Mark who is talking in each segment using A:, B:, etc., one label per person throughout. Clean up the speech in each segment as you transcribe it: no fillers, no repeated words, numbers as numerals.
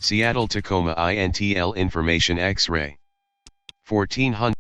A: Seattle Tacoma INTL Information X-ray. 1400.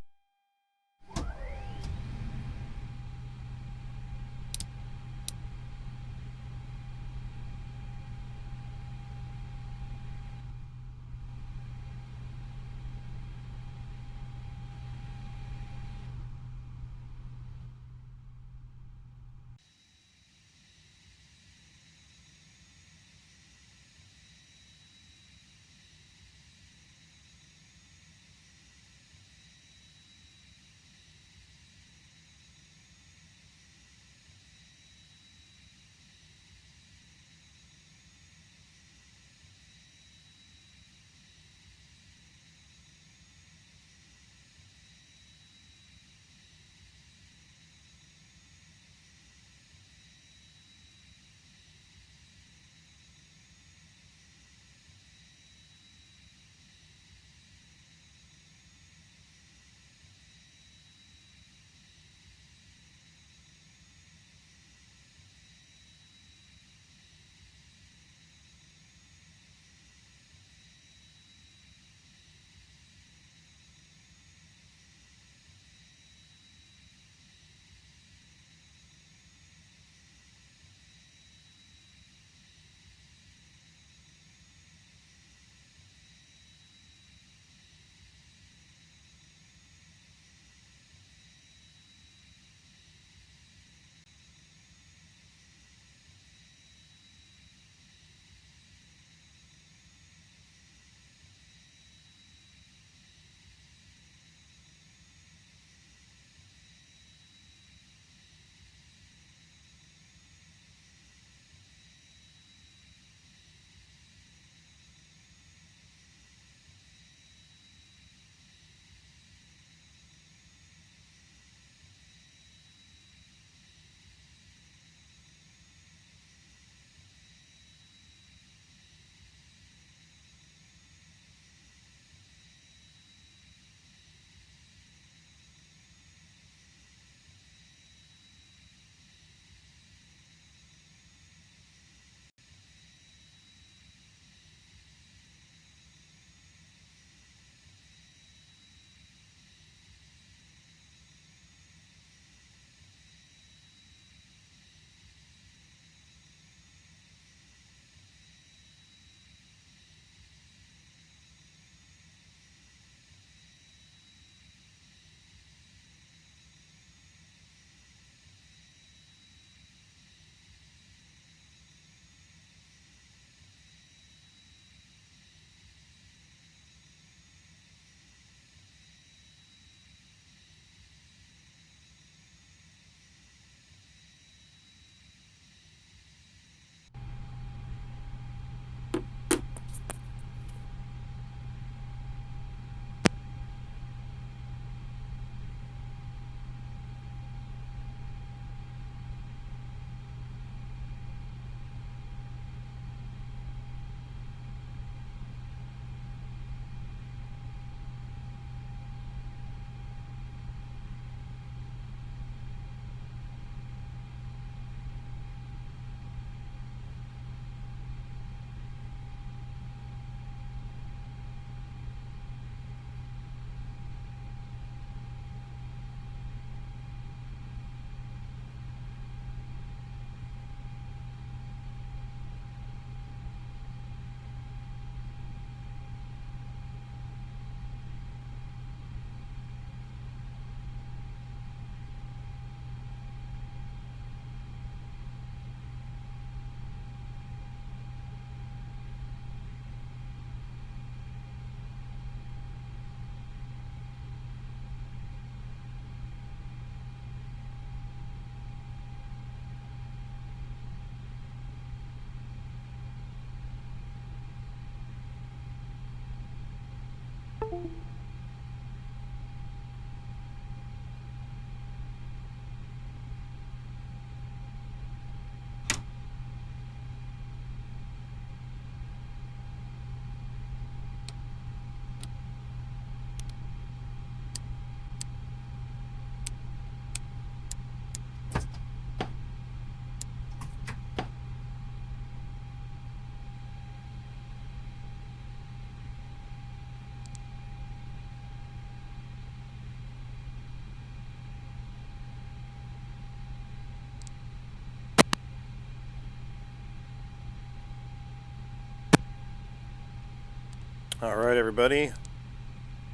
B: Alright everybody,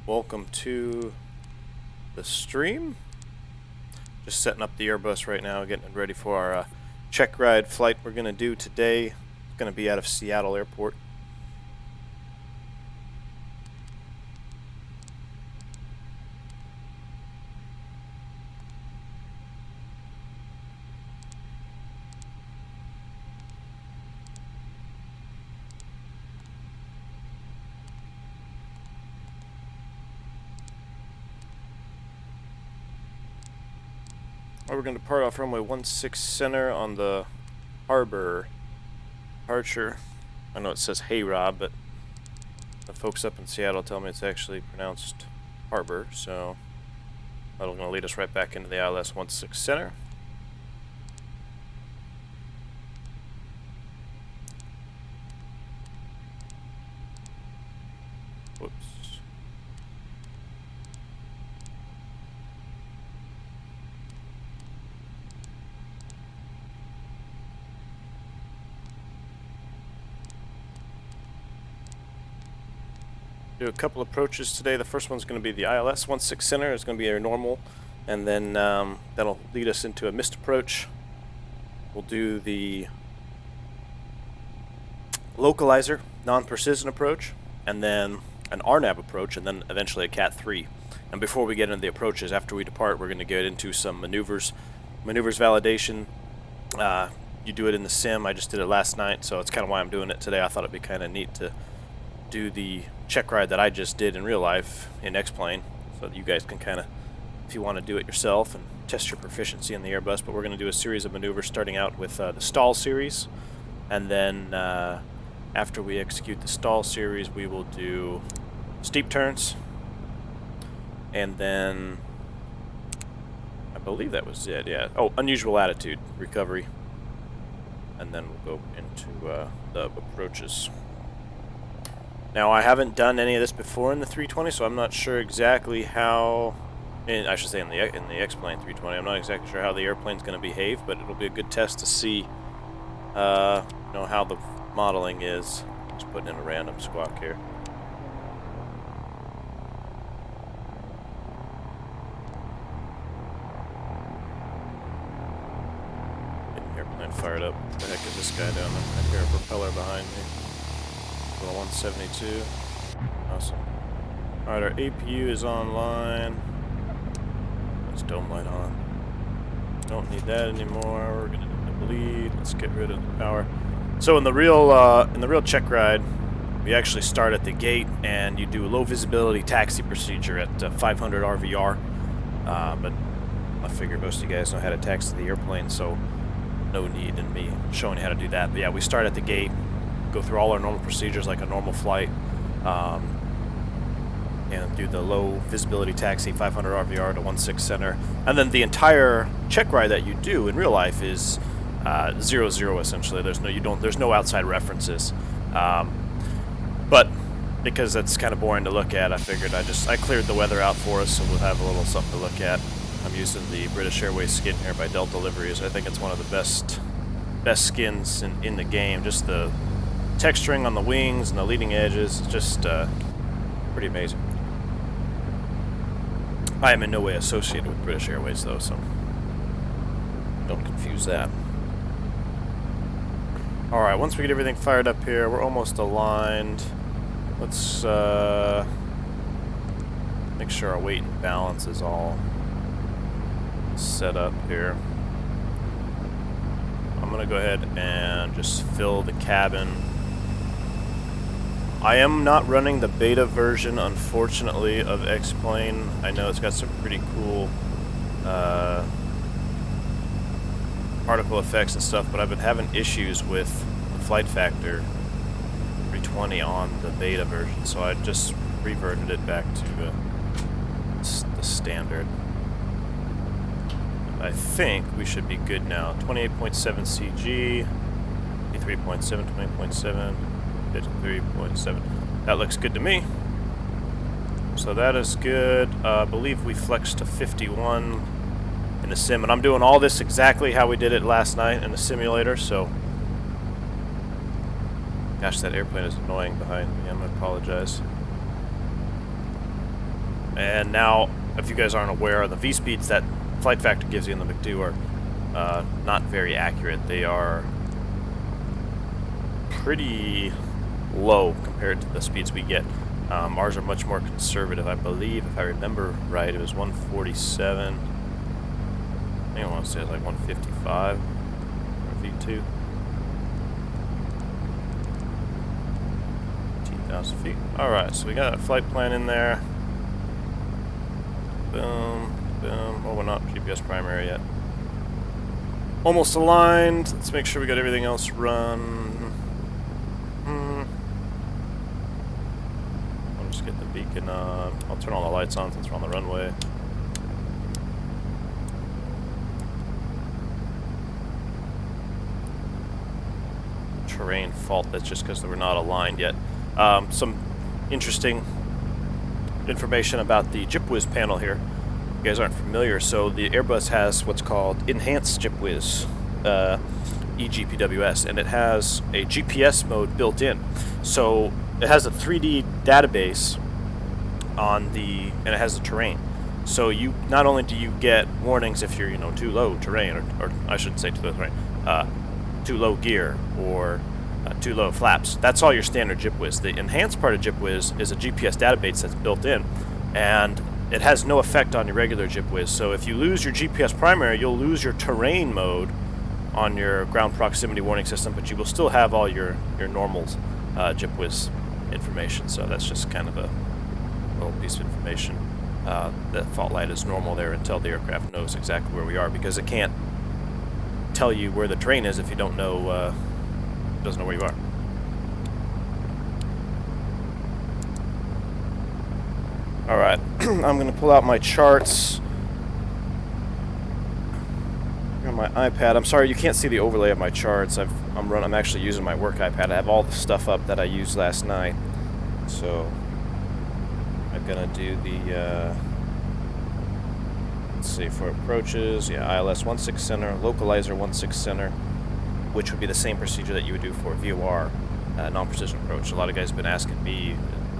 B: welcome to the stream. Just setting up the Airbus right now, getting it ready for our CHECKRIDE flight we're going to do today. It's going to be out of Seattle Airport. We're going to depart off runway 16 center on the harbor departure. I know it says Hey Rob, but the folks up in Seattle tell me it's actually pronounced harbor, so that'll going to lead us right back into the ILS 16 center. Whoops. Do a couple approaches today. The first one's going to be the ILS 16 center. It's going to be our normal, and then that'll lead us into a missed approach. We'll do the localizer non-precision approach, and then an RNAV approach, and then eventually a Cat 3. And before we get into the approaches, after we depart, we're going to get into some maneuvers validation. You do it in the sim. I just did it last night, so it's kind of why I'm doing it today. I thought it'd be kind of neat to do the CHECKRIDE that I just did in real life in X-Plane, so that you guys can kind of, if you want to do it yourself and test your proficiency in the Airbus. But we're going to do a series of maneuvers starting out with the stall series, and then after we execute the stall series, we will do steep turns, and then I believe that was it. Yeah. Oh, unusual attitude recovery, and then we'll go into the approaches. Now, I haven't done any of this before in the 320, so I'm not sure exactly how, I should say in the X-Plane 320, I'm not exactly sure how the airplane's going to behave, but it'll be a good test to see, you know, how the modeling is. Just putting in a random squawk here. Getting the airplane fired up. What the heck is this guy down there? I hear a propeller behind me. 172. Awesome. Alright, our APU is online. Let's dome light on. Don't need that anymore. We're gonna need the bleed. Let's get rid of the power. So in the real CHECKRIDE, we actually start at the gate and you do a low visibility taxi procedure at 500 RVR. But I figure most of you guys know how to taxi the airplane, so no need in me showing you how to do that. But yeah, we start at the gate, go through all our normal procedures like a normal flight, and do the low visibility taxi 500 RVR to 16 center, and then the entire CHECKRIDE that you do in real life is 0-0 essentially. There's no outside references, but because that's kind of boring to look at, I figured I cleared the weather out for us, so we'll have a little something to look at. I'm using the British Airways skin here by Delta Liveries. I think it's one of the best skins in the game. Just the texturing on the wings and the leading edges, just pretty amazing. I am in no way associated with British Airways though, so don't confuse that. Alright, once we get everything fired up here, we're almost aligned. Let's make sure our weight and balance is all set up here. I'm gonna go ahead and just fill the cabin. I am not running the beta version, unfortunately, of X-Plane. I know it's got some pretty cool particle effects and stuff, but I've been having issues with the flight factor 320 on the beta version, so I just reverted it back to the standard. I think we should be good now. 28.7 CG, 23.7, 20.7. 53.7. That looks good to me. So that is good. I believe we flexed to 51 in the sim, and I'm doing all this exactly how we did it last night in the simulator, so gosh, that airplane is annoying behind me. I'm gonna apologize. And now, if you guys aren't aware, the V-speeds that Flight Factor gives you in the McDo are not very accurate. They are pretty low compared to the speeds we get. Ours are much more conservative, I believe. If I remember right, it was 147. I think I want to say it was like 155 for V2. 15,000 feet. Alright, so we got a flight plan in there. Boom, boom. Oh, we're not GPS primary yet. Almost aligned. Let's make sure we got everything else run. I'll just get the beacon on. I'll turn all the lights on since we're on the runway. Terrain fault, that's just because we're not aligned yet. Some interesting information about the JipWiz panel here. You guys aren't familiar, so the Airbus has what's called Enhanced JipWiz, EGPWS, and it has a GPS mode built in. So it has a 3D database on the, and it has the terrain. So you not only do you get warnings if you're too low terrain, or I shouldn't say too low terrain, too low gear or too low flaps. That's all your standard JipWiz. The enhanced part of JipWiz is a GPS database that's built in, and it has no effect on your regular JipWiz. So if you lose your GPS primary, you'll lose your terrain mode on your ground proximity warning system, but you will still have all your normal JipWiz information. So that's just kind of a little piece of information. The fault light is normal there until the aircraft knows exactly where we are, because it can't tell you where the terrain is if you don't know, doesn't know where you are. Alright, I'm going to pull out my charts on my iPad. I'm sorry you can't see the overlay of my charts. I'm actually using my work iPad. I have all the stuff up that I used last night. So I'm going to do the let's see, for approaches, yeah, ILS 16 center, localizer 16 center, which would be the same procedure that you would do for VOR, non-precision approach. A lot of guys have been asking me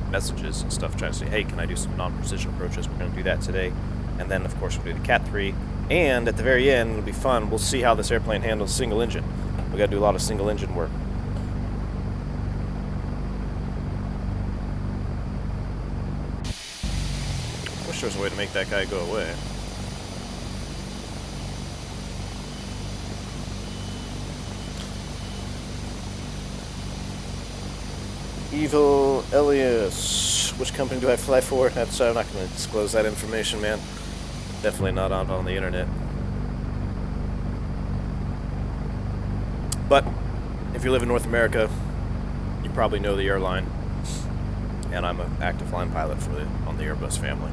B: messages and stuff trying to say, hey, can I do some non-precision approaches? We're going to do that today. And then, of course, we'll do the Cat 3. And at the very end, it'll be fun. We'll see how this airplane handles single engine. We got to do a lot of single engine work. Wish there was a way to make that guy go away. Evil Elias. Which company do I fly for? That's, I'm not going to disclose that information, man. Definitely not out on the internet. But if you live in North America, you probably know the airline. And I'm an active line pilot for on the Airbus family.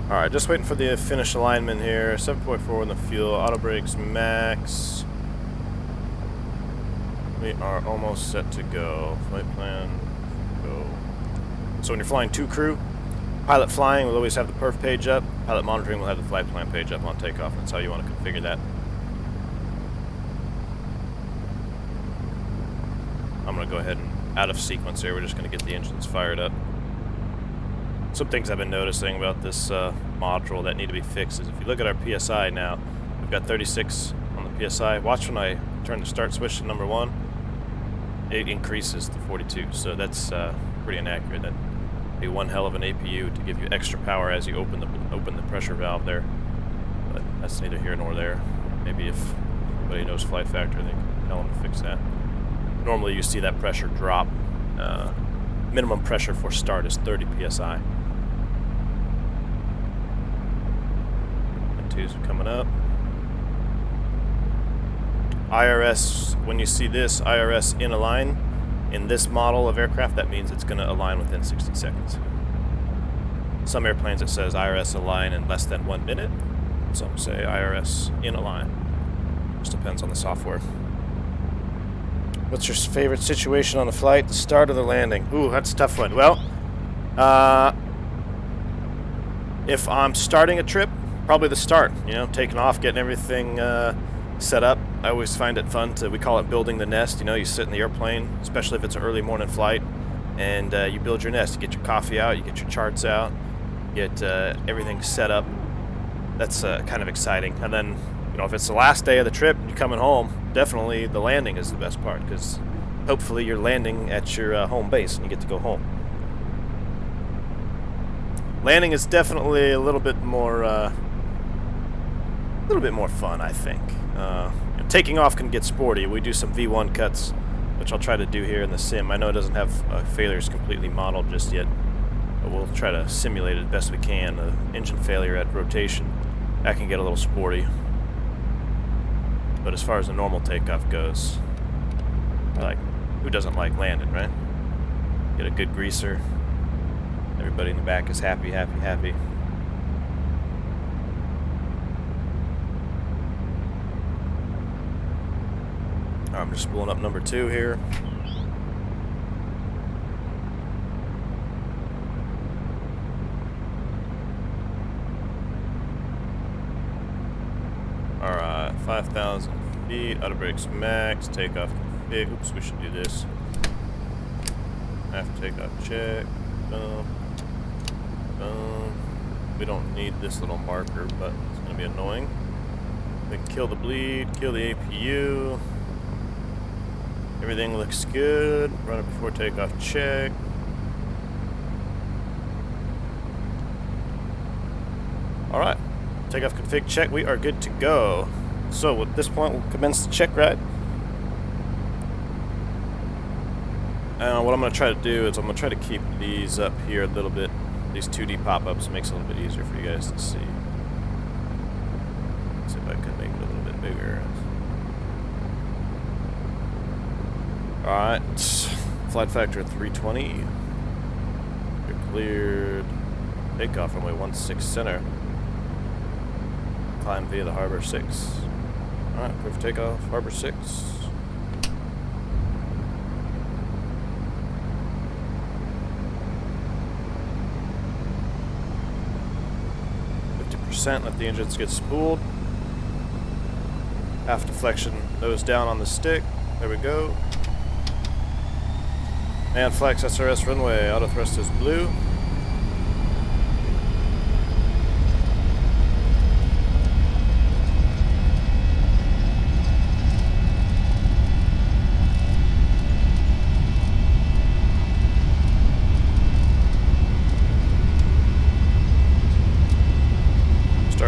B: Alright, just waiting for the finish alignment here. 7.4 in the fuel, auto brakes max. We are almost set to go. Flight plan, go. So when you're flying two crew, pilot flying will always have the perf page up. Pilot monitoring will have the flight plan page up on takeoff. That's how you want to configure that. I'm going to go ahead and out of sequence here. We're just going to get the engines fired up. Some things I've been noticing about this module that need to be fixed is if you look at our PSI now, we've got 36 on the PSI. Watch when I turn the start switch to number 1, it increases to 42. So that's pretty inaccurate. That'd be one hell of an APU to give you extra power as you open the pressure valve there. But that's neither here nor there. Maybe if anybody knows Flight Factor, they can tell them to fix that. Normally you see that pressure drop. Minimum pressure for start is 30 PSI. Twos are coming up. IRS, when you see this, IRS in align, in this model of aircraft, that means it's going to align within 60 seconds. Some airplanes it says IRS align in less than 1 minute. Some say IRS in align. Just depends on the software. What's your favorite situation on the flight? The start or the landing? Ooh, that's a tough one. Well, if I'm starting a trip, probably the start. You know, taking off, getting everything set up. I always find it fun we call it building the nest. You know, you sit in the airplane, especially if it's an early morning flight, and you build your nest. You get your coffee out, you get your charts out, get everything set up. That's kind of exciting. And then, you know, if it's the last day of the trip, you're coming home, definitely the landing is the best part, because hopefully you're landing at your home base and you get to go home. Landing is definitely a little bit more fun, I think. You know, taking off can get sporty. We do some V1 cuts, which I'll try to do here in the sim. I know it doesn't have failures completely modeled just yet, but we'll try to simulate it best we can. Engine failure at rotation, that can get a little sporty. But as far as the normal takeoff goes, like, who doesn't like landing, right? Get a good greaser. Everybody in the back is happy, happy, happy. I'm just spooling up number 2 here. Alright, 5,000 feet, auto brakes max, takeoff config. Oops, we should do this. After takeoff check. Boom. Boom. We don't need this little marker, but it's going to be annoying. We can kill the bleed, kill the APU. Everything looks good. Run it before takeoff check. Alright. Takeoff config check. We are good to go. So at this point, we'll commence the check ride. What I'm going to try to do is I'm going to try to keep these up here a little bit. These 2D pop-ups makes it a little bit easier for you guys to see. Let's see if I can make it a little bit bigger. Alright, flight factor 320. You're cleared. Takeoff runway 16 center. Climb via the harbor 6. Alright, clear for takeoff, harbor 6. Let the engines get spooled. Aft deflection, nose down on the stick. There we go. And flex SRS runway. Auto thrust is blue.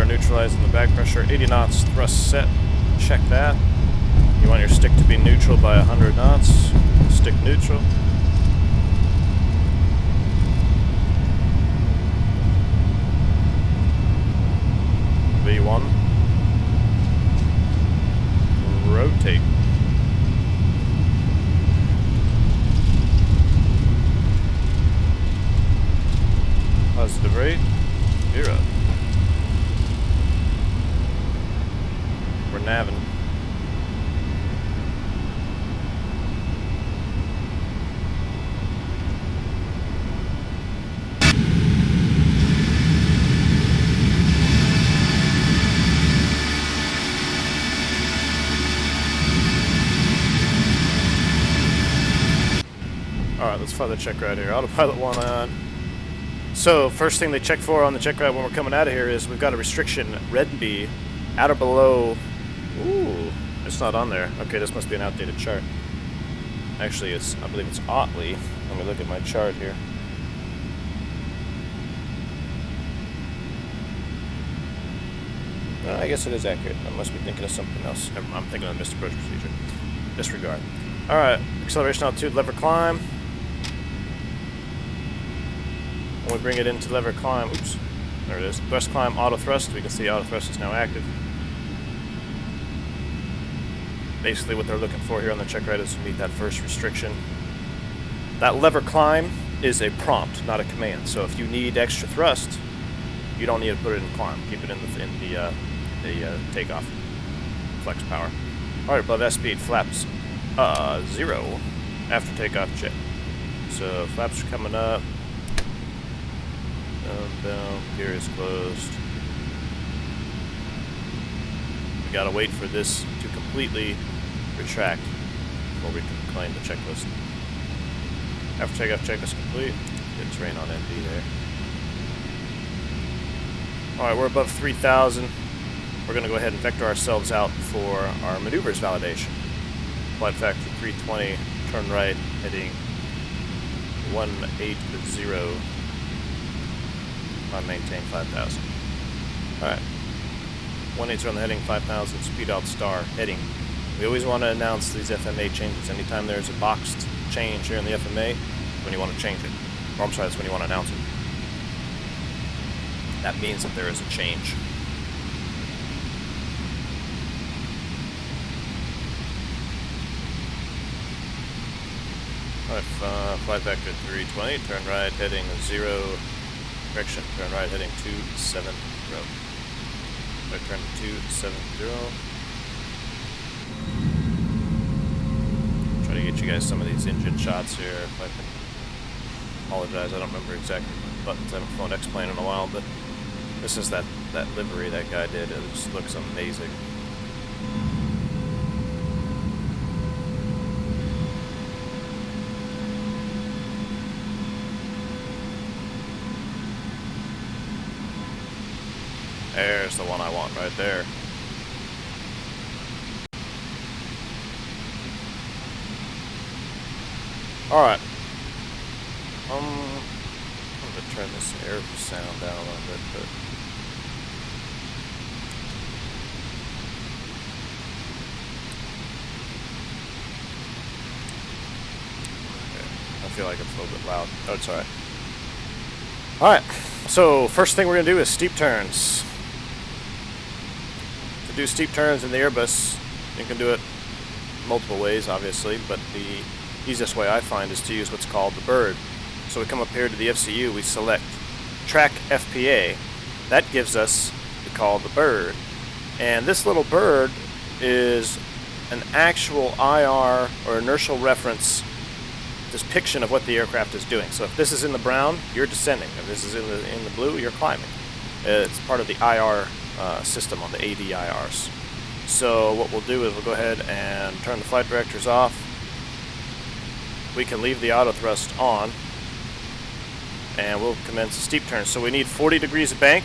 B: Neutralizing the back pressure, 80 knots, thrust set, check that. You want your stick to be neutral by 100 knots, stick neutral. V1. Rotate. Positive rate, 0. We're navin'. Alright, let's fly the check ride here. Autopilot 1 on. So, first thing they check for on the check ride when we're coming out of here is we've got a restriction, red B, at or below. Ooh, it's not on there. Okay, this must be an outdated chart. Actually, I believe it's Otley. Let me look at my chart here. I guess it is accurate. I must be thinking of something else. I'm thinking of the missed approach procedure. Disregard. Alright, acceleration altitude, lever climb. When we bring it into lever climb, oops, there it is. Thrust climb, auto thrust. We can see auto thrust is now active. Basically what they're looking for here on the check ride is to meet that first restriction. That lever climb is a prompt, not a command. So if you need extra thrust, you don't need to put it in climb. Keep it in the takeoff. Flex power. Alright, above S-speed, flaps 0 after takeoff check. So flaps are coming up. Down, gear is closed. We gotta wait for this to completely retract before we can claim the checklist. After takeoff checklist complete, get terrain on ND there. Alright, we're above 3,000. We're going to go ahead and vector ourselves out for our maneuvers validation. Flight factor 320, turn right, heading 180. On maintain 5,000. Alright. 180 on the heading, 5,000, speed out star, heading. We always want to announce these FMA changes. Anytime there's a boxed change here in the FMA, when you want to change it. Or I'm sorry, that's when you want to announce it. That means that there is a change. Alright, flight vector 320, turn right, heading 0, correction, turn right, heading 270. Right turn 270. Try to get you guys some of these engine shots here, if I can. Apologize, I don't remember exactly what buttons. I haven't flown X-plane in a while, but this is that livery that guy did. It just looks amazing. There's the one I want right there. Alright. I'm gonna turn this air sound down a little bit, but I feel like it's a little bit loud. Oh, it's alright. Alright, so first thing we're gonna do is steep turns. To do steep turns in the Airbus, you can do it multiple ways, obviously, but the easiest way I find is to use what's called the bird. So we come up here to the FCU, we select track FPA. That gives us the call the bird. And this little bird is an actual IR or inertial reference depiction of what the aircraft is doing. So if this is in the brown, you're descending. If this is in the blue, you're climbing. It's part of the IR system on the ADIRs. So what we'll do is we'll go ahead and turn the flight directors off. We can leave the autothrust on, and we'll commence a steep turn. So we need 40 degrees of bank,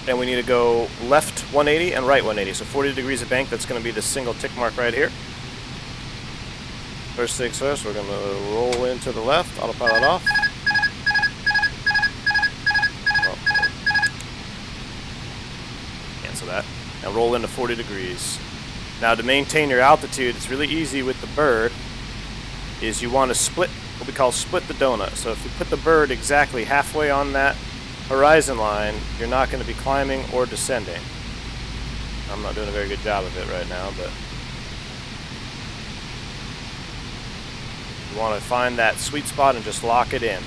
B: and we need to go left 180 and right 180. So 40 degrees of bank, that's going to be this single tick mark right here. First things first, we're going to roll into the left, autopilot off. Oh. Cancel that. And roll into 40 degrees. Now to maintain your altitude, it's really easy with the bird, is you want to split, what we call split the donut. So if you put the bird exactly halfway on that horizon line, you're not going to be climbing or descending. I'm not doing a very good job of it right now, but you want to find that sweet spot and just lock it in.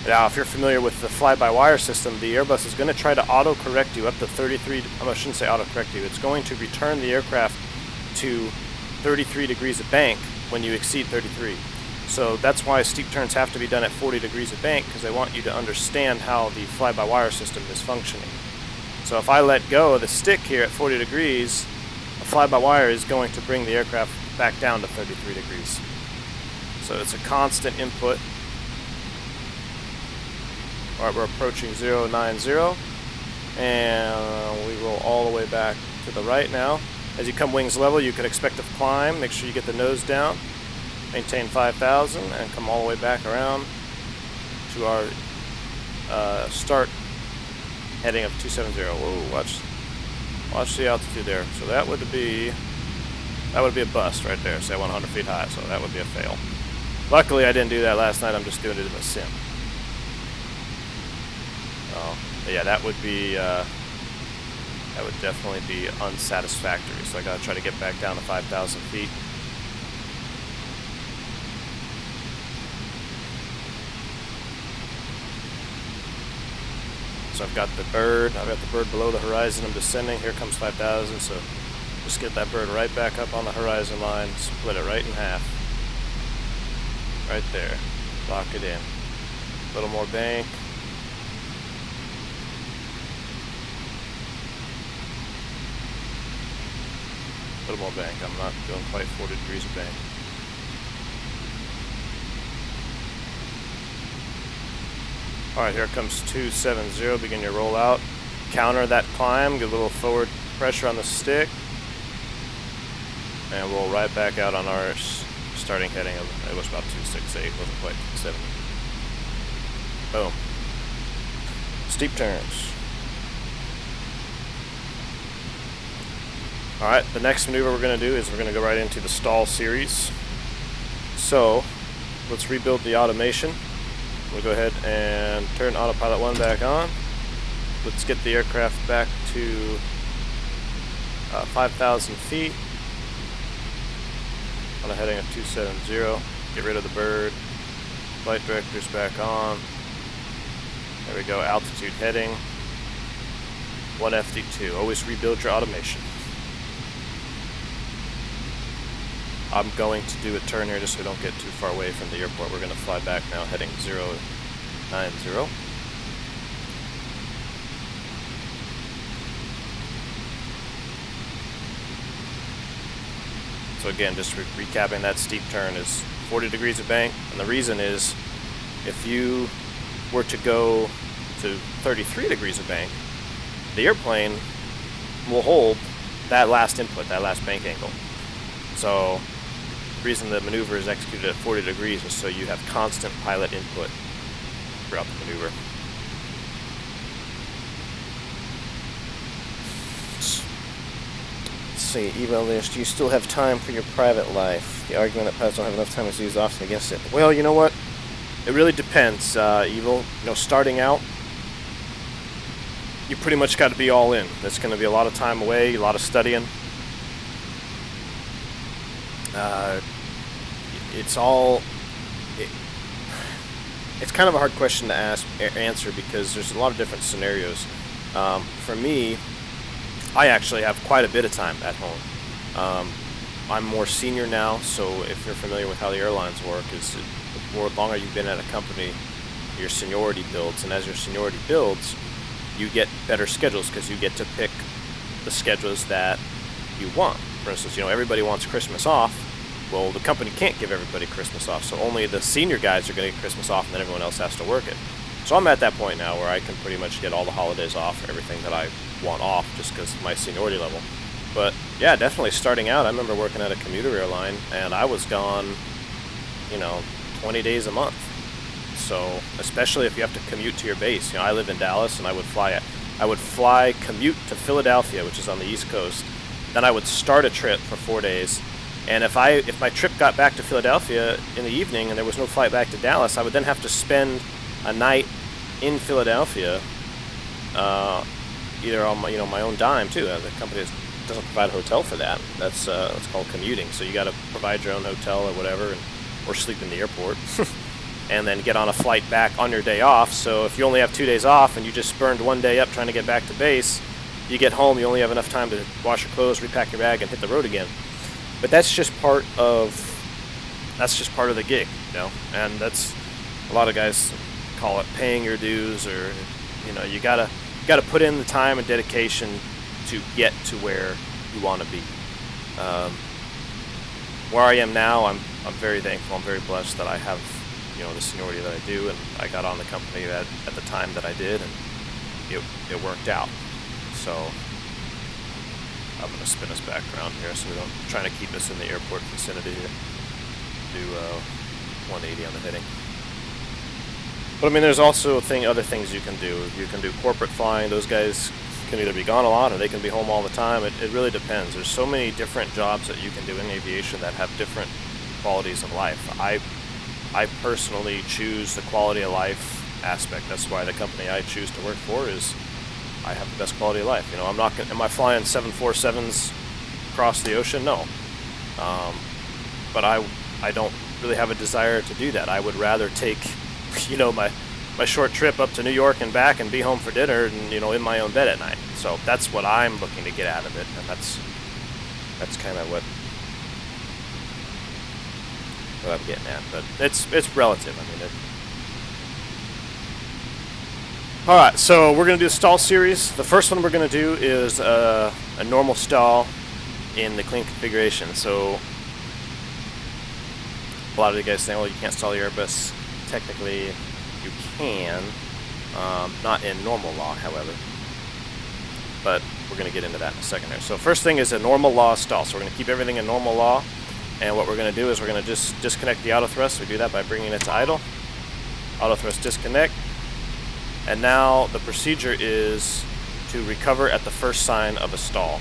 B: Now, if you're familiar with the fly-by-wire system, the Airbus is going to try to auto-correct you up to 33, I shouldn't say auto-correct you, it's going to return the aircraft to 33 degrees of bank when you exceed 33. So that's why steep turns have to be done at 40 degrees of bank, because they want you to understand how the fly-by-wire system is functioning. So if I let go of the stick here at 40 degrees, a fly-by-wire is going to bring the aircraft back down to 33 degrees. So it's a constant input. Alright, we're approaching 090, and we roll all the way back to the right now. As you come wings level, you can expect to climb. Make sure you get the nose down. Maintain 5,000 and come all the way back around to our start heading of 270. Whoa, watch the altitude there. So that would be a bust right there, say 100 feet high, so that would be a fail. Luckily I didn't do that last night, I'm just doing it in the sim. Yeah, that would definitely be unsatisfactory, so I gotta try to get back down to 5,000 feet. So I've got the bird below the horizon, I'm descending, here comes 5,000, so just get that bird right back up on the horizon line, split it right in half. Right there, lock it in. A little more bank. little more bank. I'm not doing quite 40 degrees of bank. Alright, here comes 270. Begin your rollout. Counter that climb. Get a little forward pressure on the stick. And we'll right back out on our starting heading of, it was about 268, wasn't quite 270. Boom. Steep turns. Alright, the next maneuver we're going to do is we're going to go right into the stall series. So, let's rebuild the automation. We'll go ahead and turn autopilot 1 back on. Let's get the aircraft back to 5,000 feet. On a heading of 270. Get rid of the bird. Flight director's back on. There we go, altitude heading. 1 FD2. Always rebuild your automation. I'm going to do a turn here just so we don't get too far away from the airport. We're going to fly back now, heading 090. So again, just recapping, that steep turn is 40 degrees of bank, and the reason is if you were to go to 33 degrees of bank, the airplane will hold that last input, that last bank angle. So the reason the maneuver is executed at 40 degrees is so you have constant pilot input throughout the maneuver. See, email list, you still have time for your private life. The argument that pilots don't have enough time is used often against it. Well, you know what? It really depends, Evil. You know, starting out, you pretty much got to be all in. There's going to be a lot of time away, a lot of studying. It's kind of a hard question to answer because there's a lot of different scenarios. For me, I actually have quite a bit of time at home. I'm more senior now, so if you're familiar with how the airlines work, is the more longer you've been at a company, your seniority builds, and as your seniority builds, you get better schedules because you get to pick the schedules that you want. For instance, you know, everybody wants Christmas off. Well, the company can't give everybody Christmas off, so only the senior guys are going to get Christmas off, and then everyone else has to work it. So I'm at that point now where I can pretty much get all the holidays off, everything that I want off, just because of my seniority level. But yeah, definitely starting out, I remember working at a commuter airline, and I was gone, 20 days a month. So especially if you have to commute to your base. I live in Dallas, and I would fly commute to Philadelphia, which is on the East Coast. Then I would start a trip for 4 days. And if my trip got back to Philadelphia in the evening and there was no flight back to Dallas, I would then have to spend a night in Philadelphia, either on my own dime too. The company doesn't provide a hotel for that. That's called commuting. So you got to provide your own hotel or whatever, or sleep in the airport, and then get on a flight back on your day off. So if you only have 2 days off and you just burned 1 day up trying to get back to base, you get home, you only have enough time to wash your clothes, repack your bag, and hit the road again. But that's just part of the gig, and that's, a lot of guys call it paying your dues, or you gotta put in the time and dedication to get to where you want to be. Where I am now, I'm very thankful. I'm very blessed that I have the seniority that I do, and I got on the company at the time that I did, and it worked out. So I'm going to spin us back around here so we don't, trying to keep us in the airport vicinity here. Do 180 on the heading. But I mean, there's also other things you can do. You can do corporate flying. Those guys can either be gone a lot or they can be home all the time. It really depends. There's so many different jobs that you can do in aviation that have different qualities of life. I personally choose the quality of life aspect. That's why the company I choose to work for is, I have the best quality of life. I'm not gonna, am I flying 747s across the ocean? No. But I don't really have a desire to do that. I would rather take, my short trip up to New York and back and be home for dinner and, in my own bed at night. So that's what I'm looking to get out of it, and that's kind of what I'm getting at. But it's relative. I mean, Alright, so we're going to do a stall series. The first one we're going to do is a normal stall, in the clean configuration. So a lot of you guys saying, well, you can't stall your Airbus. Technically, you can, not in normal law, however. But we're going to get into that in a second here. So first thing is a normal law stall. So we're going to keep everything in normal law. And what we're going to do is we're going to just disconnect the auto thrust. We do that by bringing it to idle. Auto thrust disconnect. And now the procedure is to recover at the first sign of a stall.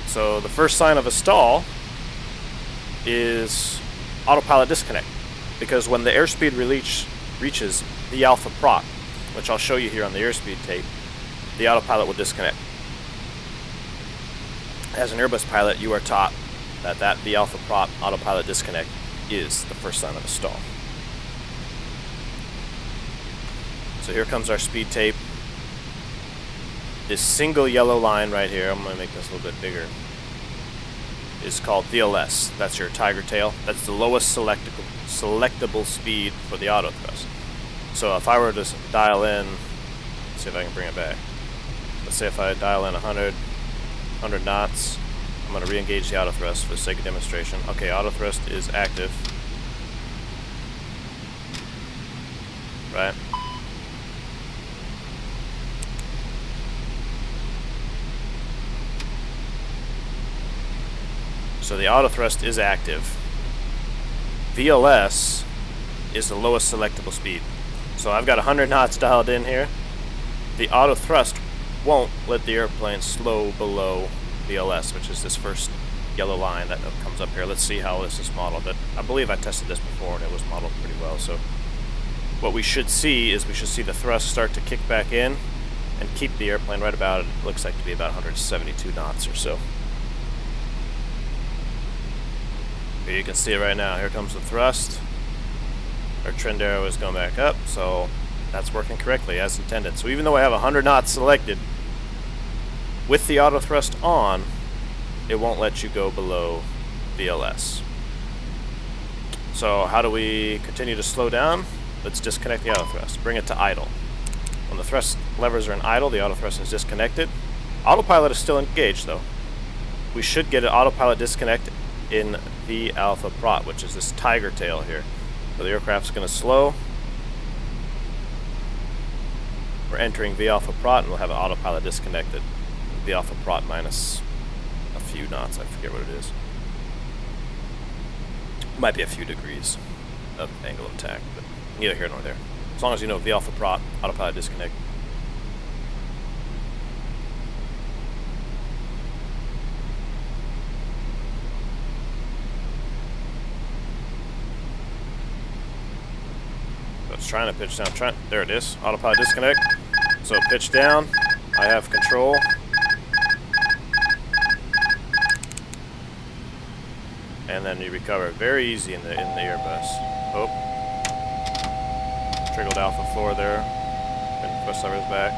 B: So the first sign of a stall is autopilot disconnect, because when the airspeed reaches the alpha prop, which I'll show you here on the airspeed tape, the autopilot will disconnect. As an Airbus pilot, you are taught that the alpha prop autopilot disconnect is the first sign of a stall. So here comes our speed tape. This single yellow line right here, I'm going to make this a little bit bigger, is called VLS. That's your tiger tail. That's the lowest selectable speed for the auto thrust. So if I were to dial in, let's see if I can bring it back. Let's say if I dial in 100 knots, I'm going to re-engage the auto thrust for the sake of demonstration. Okay, auto thrust is active. Right? So the auto thrust is active. VLS is the lowest selectable speed. So I've got 100 knots dialed in here. The auto thrust won't let the airplane slow below VLS, which is this first yellow line that comes up here. Let's see how this is modeled. I believe I tested this before and it was modeled pretty well. So what we should see is we should see the thrust start to kick back in and keep the airplane right about, it looks like to be about 172 knots or so. Here you can see it right now. Here comes the thrust. Our trend arrow is going back up, so that's working correctly as intended. So even though I have 100 knots selected, with the auto thrust on, it won't let you go below VLS. So how do we continue to slow down? Let's disconnect the auto thrust. Bring it to idle. When the thrust levers are in idle, the auto thrust is disconnected. Autopilot is still engaged though. We should get an autopilot disconnect in V alpha prop, which is this tiger tail here. So the aircraft's going to slow. We're entering V alpha prop and we'll have an autopilot disconnected. V alpha prop minus a few knots, I forget what it is. Might be a few degrees of angle of attack, but neither here nor there. As long as you know V alpha prop, autopilot disconnect. It's trying to pitch down. There it is. Autopilot disconnect. So pitch down. I have control. And then you recover very easy in the Airbus. Oh. Triggled alpha floor there. And thrust levers back.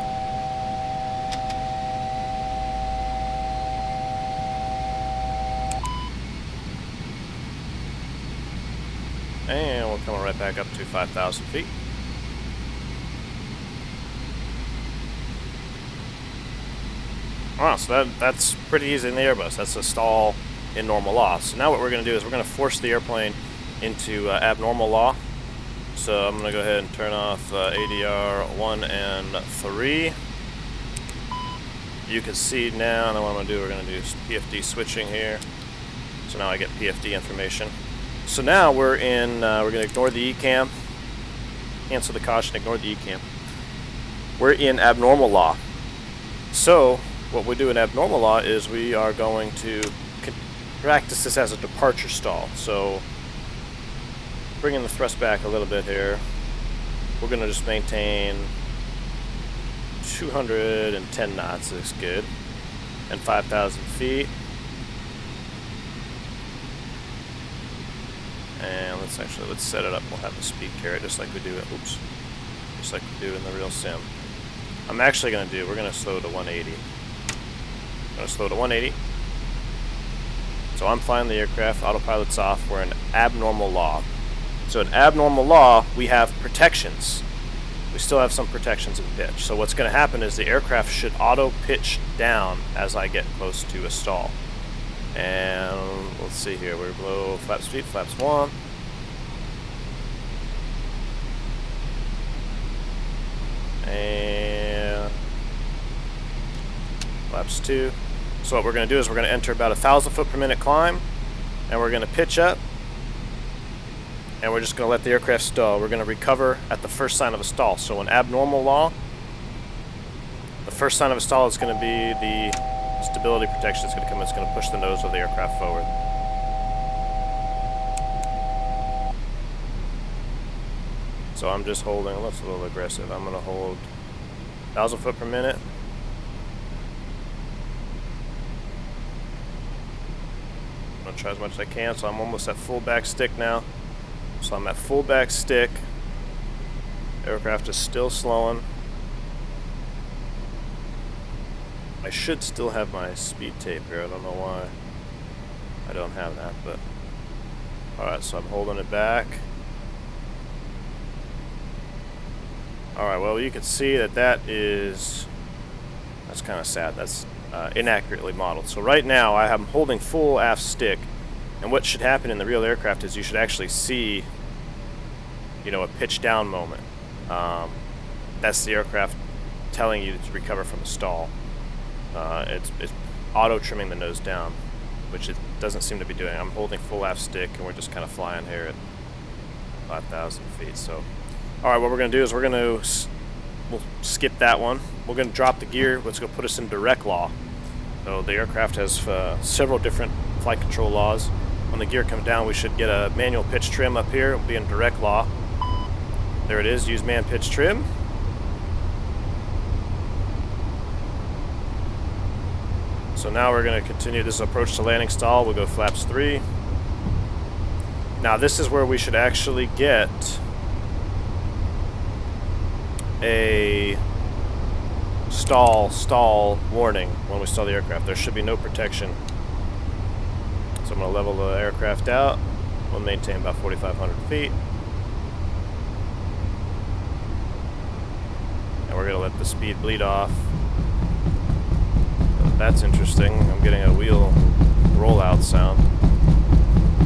B: And we're coming right back up to 5,000 feet. Wow, so that's pretty easy in the Airbus. That's a stall in normal law. So now what we're going to do is we're going to force the airplane into abnormal law. So I'm going to go ahead and turn off ADR 1 and 3. You can see now, and what I'm going to do, we're going to do PFD switching here. So now I get PFD information. So now we're in, we're going to ignore the ECAM, cancel the caution, ignore the ECAM. We're in abnormal law. So what we do in abnormal law is we are going to practice this as a departure stall. So bringing the thrust back a little bit here, we're going to just maintain 210 knots, looks good, and 5,000 feet. And let's set it up. We'll have the speed carry just like we do just like we do in the real sim. I'm actually going to do, we're going to slow to 180. I'm going to slow to 180. So I'm flying the aircraft, autopilot's off, we're in abnormal law. So in abnormal law, we have protections. We still have some protections in pitch. So what's going to happen is the aircraft should auto pitch down as I get close to a stall. And let's see here, we're below flap speed, flaps 1. And flaps 2. So what we're going to do is we're going to enter about 1,000 foot per minute climb, and we're going to pitch up, and we're just going to let the aircraft stall. We're going to recover at the first sign of a stall. So in abnormal law, the first sign of a stall is going to be the stability protection that's going to come in. It's going to push the nose of the aircraft forward. So I'm just holding, that's a little aggressive. I'm going to hold 1,000 foot per minute. I'm going to try as much as I can. So I'm almost at full back stick now. So I'm at full back stick. Aircraft is still slowing. I should still have my speed tape here. I don't know why I don't have that, but alright, so I'm holding it back. Alright, well, you can see that's kind of sad. That's inaccurately modeled. So right now I am holding full aft stick, and what should happen in the real aircraft is you should actually see, you know, a pitch down moment. That's the aircraft telling you to recover from a stall. It's auto trimming the nose down, which it doesn't seem to be doing. I'm holding full aft stick, and we're just kind of flying here at 5,000 feet. So, all right, what we're going to do is we'll skip that one. We're going to drop the gear, which is going to put us in direct law. So the aircraft has several different flight control laws. When the gear comes down, we should get a manual pitch trim up here. It'll be in direct law. There it is. Use man pitch trim. So now we're going to continue this approach to landing stall. We'll go flaps 3. Now this is where we should actually get a stall warning when we stall the aircraft. There should be no protection. So I'm going to level the aircraft out. We'll maintain about 4,500 feet. And we're going to let the speed bleed off. That's interesting. I'm getting a wheel rollout sound.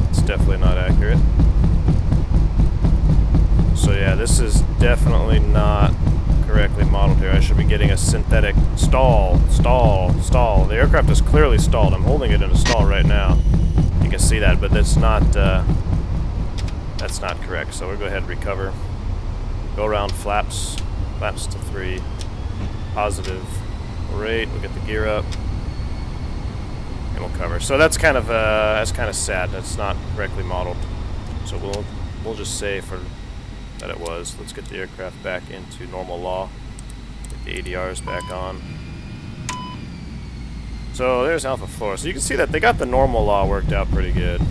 B: It's definitely not accurate. So yeah, this is definitely not correctly modeled here. I should be getting a synthetic stall. The aircraft is clearly stalled. I'm holding it in a stall right now. You can see that, but that's not correct. So we'll go ahead and recover. Go around flaps to 3. Positive rate. We'll get the gear up, and we'll cover. So that's kind of sad. That's not correctly modeled. So we'll just say that it was. Let's get the aircraft back into normal law. Get the ADRs back on. So there's Alpha Flora. So you can see that they got the normal law worked out pretty good,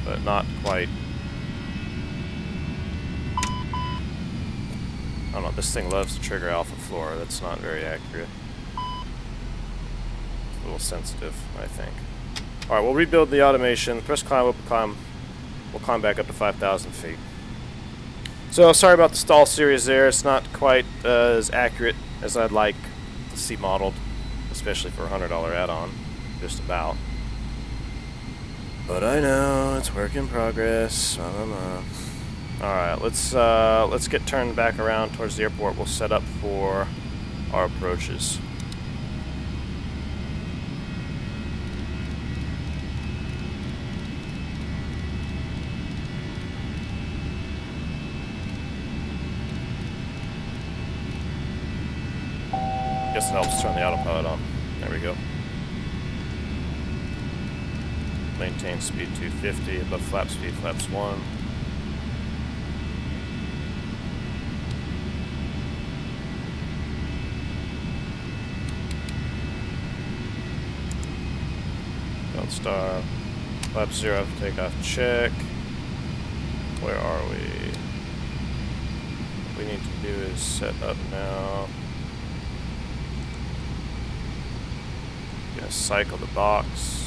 B: but not quite. I don't know, this thing loves to trigger Alpha Flora. That's not very accurate. It's a little sensitive, I think. Alright, we'll rebuild the automation. Press climb, we'll climb back up to 5,000 feet. So, sorry about the stall series there. It's not quite as accurate as I'd like to see modeled, especially for a $100 add-on. Just about. But I know, it's work in progress. I don't know. Alright, let's get turned back around towards the airport. We'll set up for our approaches. Guess it helps turn the autopilot on. There we go. Maintain speed 250, above flap speed, flaps 1. Star, flap 0, takeoff check. Where are we? What we need to do is set up now. Gonna cycle the box.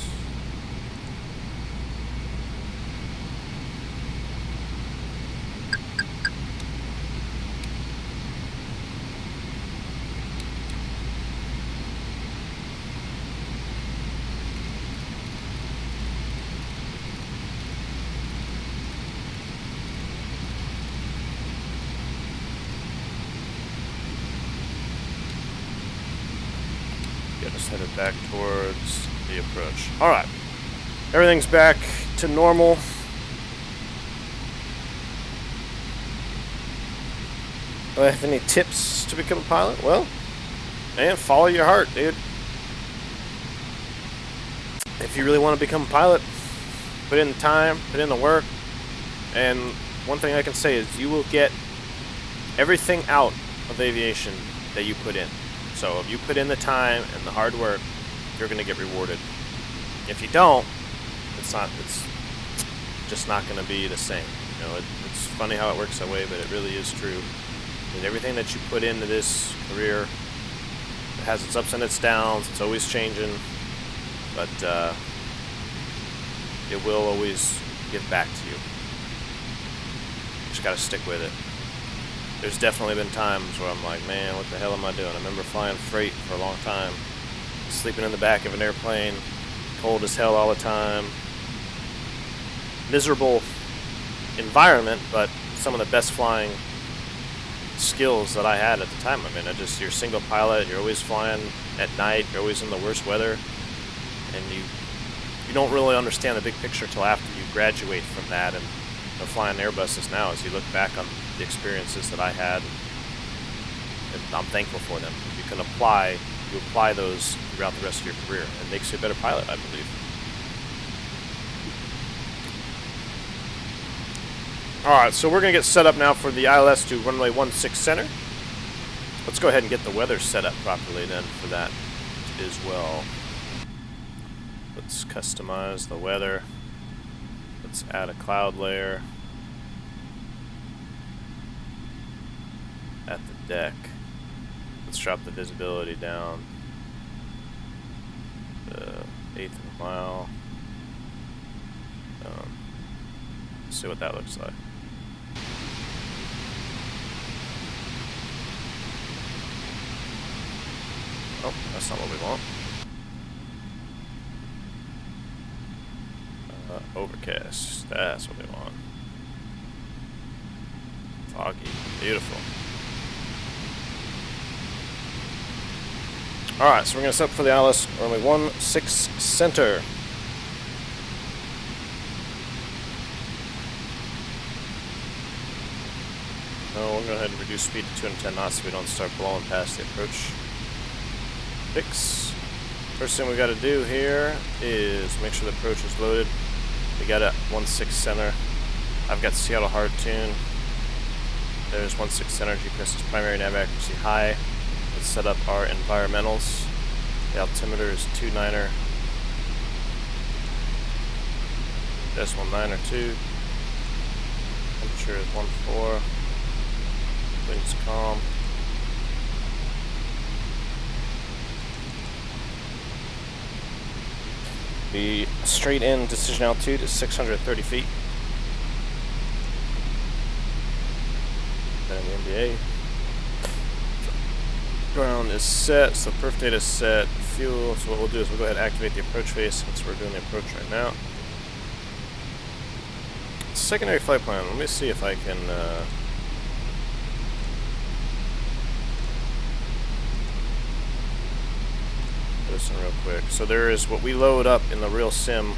B: Get us headed back towards the approach. Alright. Everything's back to normal. Do I have any tips to become a pilot? Well, man, follow your heart, dude. If you really want to become a pilot, put in the time, put in the work, and one thing I can say is you will get everything out of aviation that you put in. So if you put in the time and the hard work, you're going to get rewarded. If you don't, it's just not going to be the same. You know, it's funny how it works that way, but it really is true. And everything that you put into this career, it has its ups and its downs. It's always changing, but it will always give back to you. Just got to stick with it. There's definitely been times where I'm like, man, what the hell am I doing? I remember flying freight for a long time, sleeping in the back of an airplane, cold as hell all the time. Miserable environment, but some of the best flying skills that I had at the time. I mean, you're a single pilot, you're always flying at night, you're always in the worst weather, and you don't really understand the big picture till after you graduate from that. And flying Airbuses now, as you look back on the experiences that I had, and I'm thankful for them. You apply those throughout the rest of your career. It makes you a better pilot, I believe. Alright, so we're going to get set up now for the ILS to runway 16 center. Let's go ahead and get the weather set up properly then for that as well. Let's customize the weather. Let's add a cloud layer at the deck. Let's drop the visibility down to 1/8 of a mile. Let's see what that looks like. Oh, that's not what we want. Overcast. That's what we want. Foggy. Beautiful. Alright, so we're going to set up for the ILS runway 16 center. No, we're going to go ahead and reduce speed to 210 knots so we don't start blowing past the approach. Fix. First thing we got to do here is make sure the approach is loaded. We got a 16 center. I've got Seattle hard tune. There's 16 center. GPS is primary, nav accuracy high. Let's set up our environmentals. The altimeter is 29er. Decimal 902. Temperature is 14. Winds calm. The straight in decision altitude is 630 feet. Then the NBA. Ground is set, so perf data is set. Fuel, so what we'll do is we'll go ahead and activate the approach phase since we're doing the approach right now. Secondary flight plan, let me see if I can this in real quick. So there is what we load up in the real sim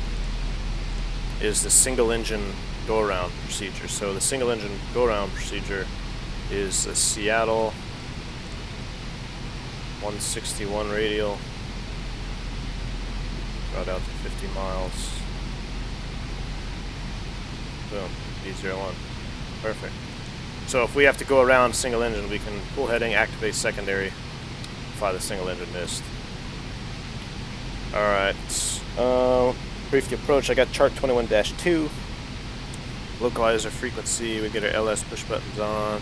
B: is the single engine go around procedure. So the single engine go around procedure is the Seattle 161 radial, route out to 50 miles. Boom, B01. Perfect. So if we have to go around single engine, we can full heading, activate secondary, fly the single engine mist. Alright, brief the approach. I got chart 21-2. Localizer frequency, we get our LS push buttons on.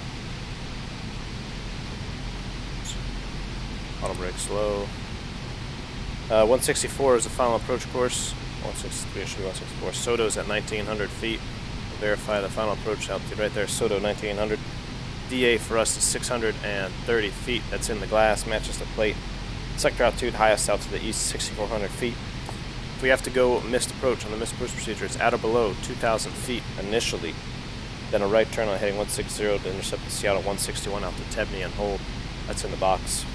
B: Auto brake slow. 164 is the final approach course. 163, it should be 164. Soto's at 1900 feet. Verify the final approach altitude right there. Soto 1900. DA for us is 630 feet. That's in the glass, matches the plate. Sector altitude, highest out to the east, 6,400 feet. If we have to go missed approach on the missed approach procedure, it's at or below 2,000 feet initially. Then a right turn on heading 160 to intercept the Seattle 161 out to Tebney and hold. That's in the box.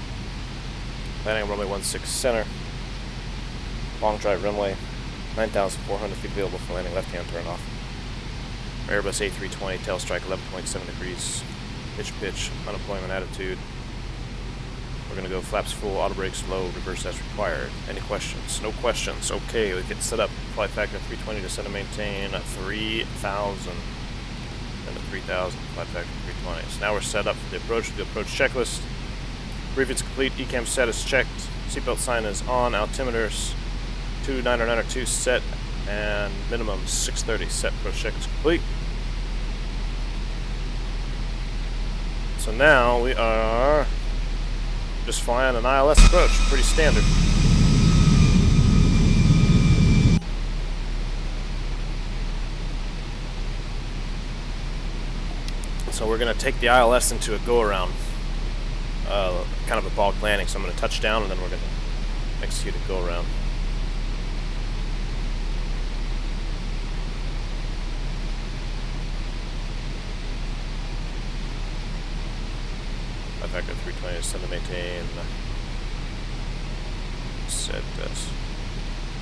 B: Landing on runway 16 center. Long drive runway. 9,400 feet available for landing, left-hand turn off. Airbus A320, tail strike 11.7 degrees. Pitch, unemployment attitude. We're going to go flaps full, auto brakes low, reverse as required. Any questions? No questions. Okay, we get set up. Flight factor 320 to set and maintain 3,000. And the 3,000, flight factor 320. So now we're set up for the approach checklist. Briefing's complete, ECAM status checked, seatbelt sign is on, altimeters 29902 set, and minimum 630 set. Approach check is complete. So now we are just flying an ILS approach, pretty standard. So we're going to take the ILS into a go-around, kind of a bulk landing. So I'm going to touch down and then we're going to execute a go-around. Factor 320 is set to maintain. Set this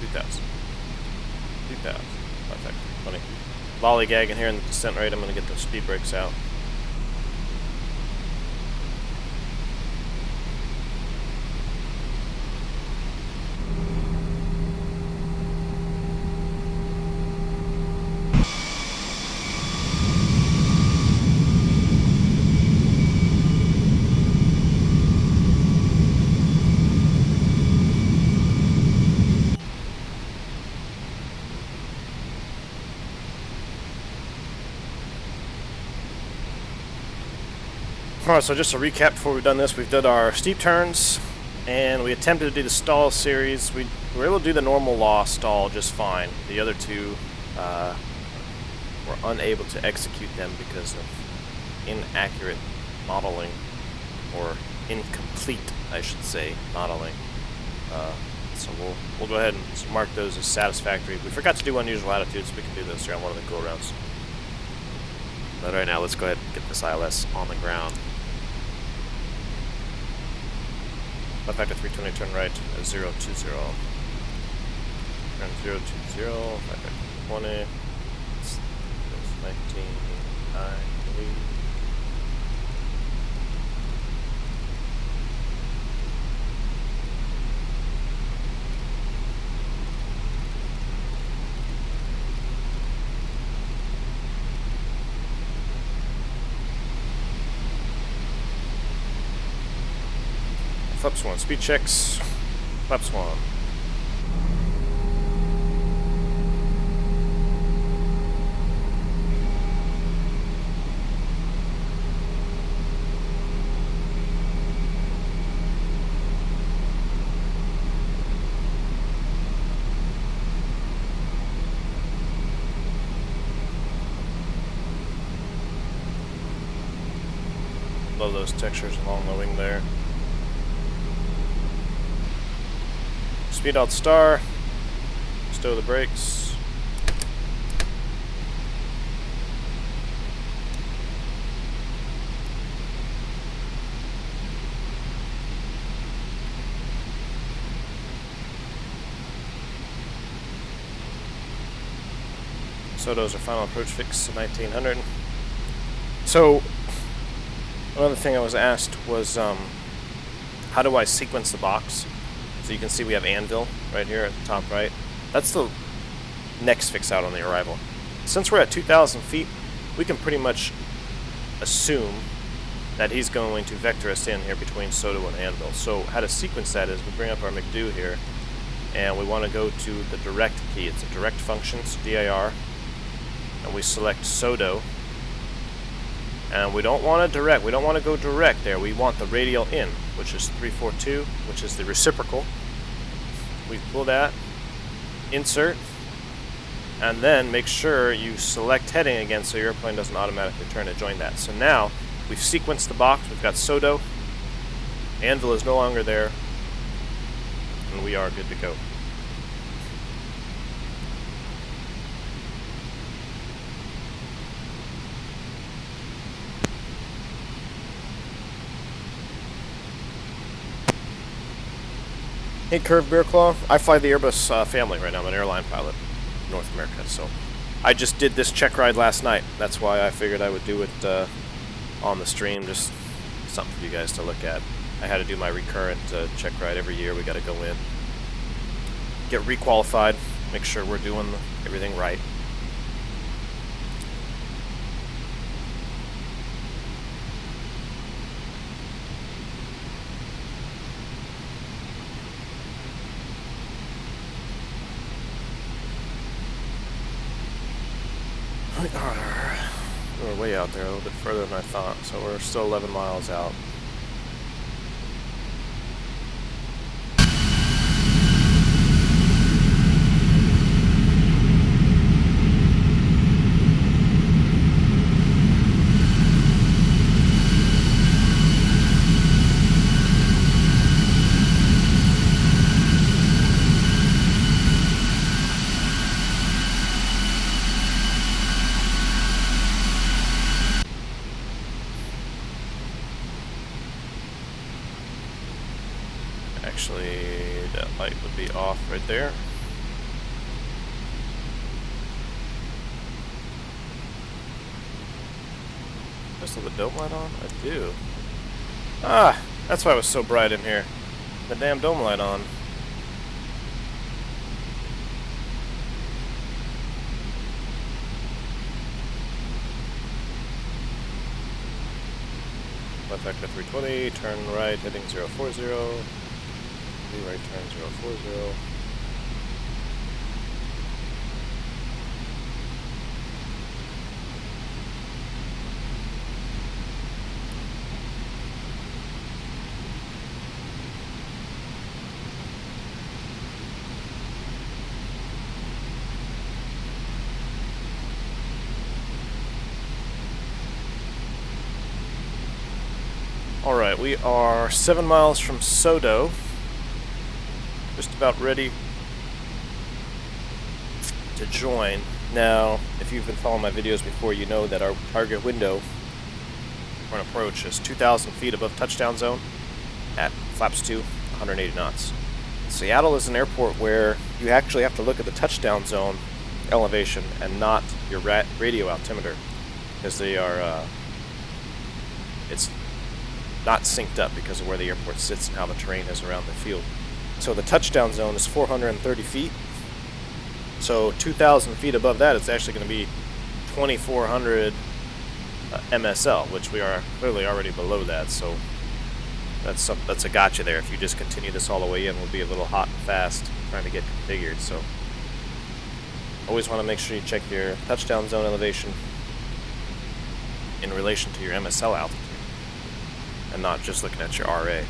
B: 2,000. 2,000. Factor 320. Lollygagging here in the descent rate. I'm going to get the speed brakes out. Alright, so just a recap before we've done this, we've done our steep turns, and we attempted to do the stall series. We were able to do the normal law stall just fine. The other two were unable to execute them because of inaccurate modeling, or incomplete, I should say, modeling. So we'll go ahead and mark those as satisfactory. We forgot to do unusual attitudes, so we can do those here on one of the go-arounds. But right now, let's go ahead and get this ILS on the ground. Left factor 320, turn right, 020. Turn 020, left factor 20. It's 19, I believe. Flaps 1, speed checks, flaps 1. Love those textures along the wing there. Speed out star, stow the brakes. Soto's our final approach fix, 1900. So, another thing I was asked was, how do I sequence the box? So you can see we have anvil right here at the top right. That's the next fix out on the arrival. Since we're at 2,000 feet, we can pretty much assume that he's going to vector us in here between Soto and anvil. So how to sequence that is we bring up our McDo here, and we want to go to the direct key. It's a direct functions, DIR, and we select Soto. And we don't want to direct. We don't want to go direct there. We want the radial in, which is 342, which is the reciprocal. We pull that, insert, and then make sure you select heading again so your airplane doesn't automatically turn to join that. So now we've sequenced the box. We've got Soto. Anvil is no longer there, and we are good to go. Hey, Curve Bear Claw. I fly the Airbus family right now. I'm an airline pilot in North America, so I just did this check ride last night. That's why I figured I would do it on the stream, just something for you guys to look at. I had to do my recurrent check ride every year. We got to go in, get requalified, make sure we're doing everything right. We're way out there, a little bit further than I thought, so we're still 11 miles out. Actually, that light would be off right there. Do I still have the dome light on? I do. Ah, that's why it was so bright in here. The damn dome light on. Left factor 320, turn right, heading 040. Right turn 040. Alright, we are 7 miles from Sodo. Just about ready to join. Now, if you've been following my videos before, you know that our target window for an approach is 2,000 feet above touchdown zone at flaps 2, 180 knots. Seattle is an airport where you actually have to look at the touchdown zone elevation and not your radio altimeter, because they are, it's not synced up because of where the airport sits and how the terrain is around the field. So the touchdown zone is 430 feet. So 2,000 feet above that, it's actually going to be 2,400 MSL, which we are clearly already below that. So that's a gotcha there. If you just continue this all the way in, we'll be a little hot and fast trying to get configured. So always want to make sure you check your touchdown zone elevation in relation to your MSL altitude, and not just looking at your RA.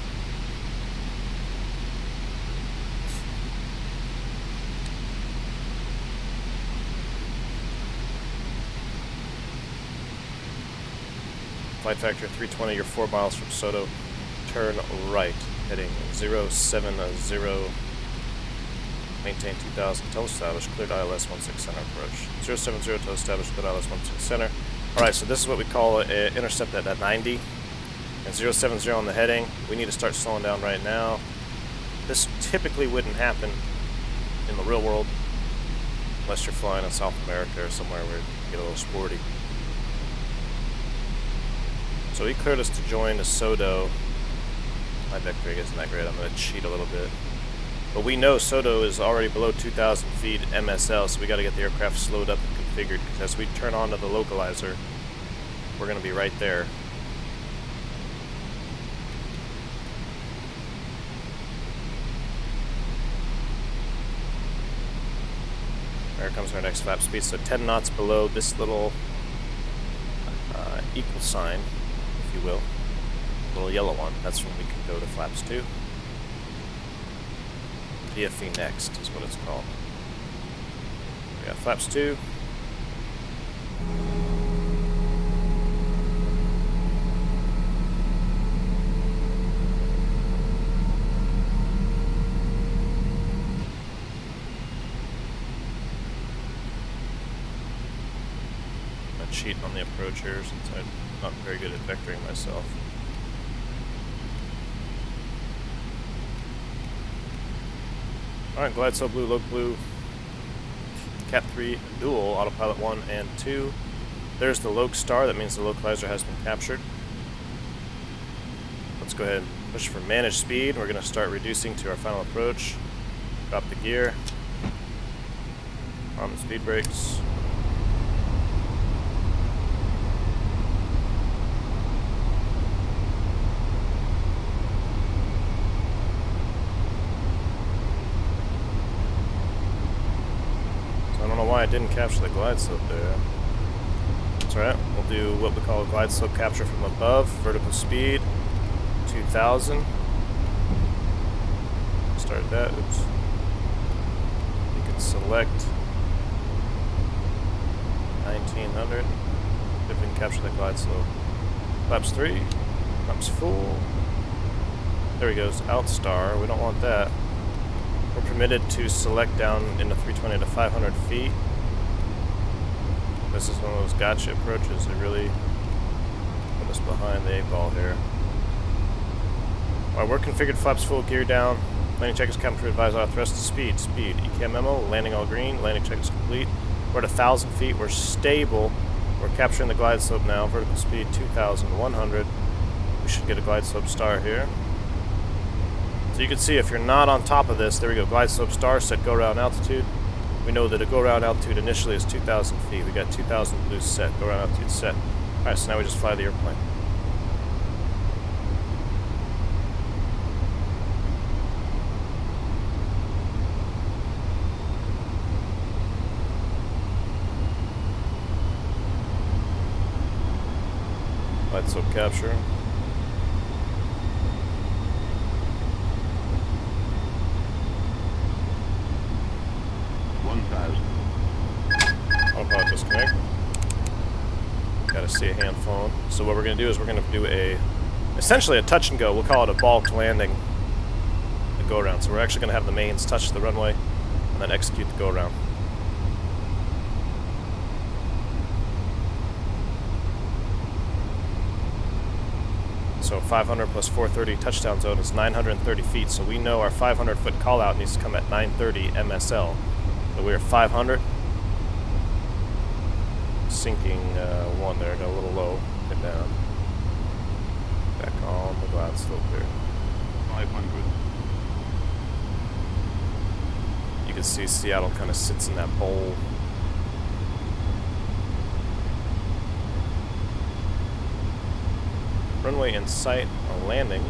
B: Flight factor 320, you're 4 miles from Sodo. Turn right, heading 070. Maintain 2000, tow established, cleared ILS 16 center approach. 070, tow established, cleared ILS 16 center. Alright, so this is what we call an intercept at 90. And 070 on the heading. We need to start slowing down right now. This typically wouldn't happen in the real world unless you're flying in South America or somewhere where you get a little sporty. So he cleared us to join the Sodo. My vector isn't that great. I'm going to cheat a little bit. But we know Sodo is already below 2,000 feet MSL, so we got to get the aircraft slowed up and configured, because as we turn on to the localizer, we're going to be right there. There comes our next flap speed, so 10 knots below this little equal sign, if you will, little yellow one. That's when we can go to flaps 2. DFE next is what it's called. We got flaps 2. Cheat on the approach here since I'm not very good at vectoring myself. Alright, glide slope blue, loc blue, Cat 3 dual, autopilot 1 and 2. There's the loc star, that means the localizer has been captured. Let's go ahead and push for manage speed. We're going to start reducing to our final approach. Drop the gear. On the speed brakes. So I don't know why I didn't capture the glide slope there. That's alright. We'll do what we call a glide slope capture from above. Vertical speed. 2000. Start that. Oops. You can select 1900. If we can capture the glide slope. Flaps 3. Flaps full. There he goes. Out star. We don't want that. We're permitted to select down into 320 to 500 feet. This is one of those gotcha approaches that really put us behind the 8-ball here. Alright, we're configured, flaps full, gear down. Landing check is coming to advise autothrust to speed. Speed. ECAM memo, landing all green, landing check is complete. We're at 1,000 feet, we're stable. We're capturing the glide slope now. Vertical speed 2,100. We should get a glide slope star here. So you can see if you're not on top of this, there we go, glide slope star, set go around altitude. We know that a go around altitude initially is 2,000 feet. We got 2,000 blue set, go around altitude set. Alright, so now we just fly the airplane. Glide slope capture. Autopilot disconnect. Gotta see a hand phone. So what we're gonna do is we're gonna do essentially a touch and go. We'll call it a balked landing. A go around. So we're actually gonna have the mains touch the runway and then execute the go around. So 500 plus 430 touchdown zone is 930 feet. So we know our 500 foot call out needs to come at 930 MSL. So we're 500. Sinking one there, got a little low. Get down. Back on the glide slope here.
C: 500.
B: You can see Seattle kind of sits in that bowl. Runway in sight on landing.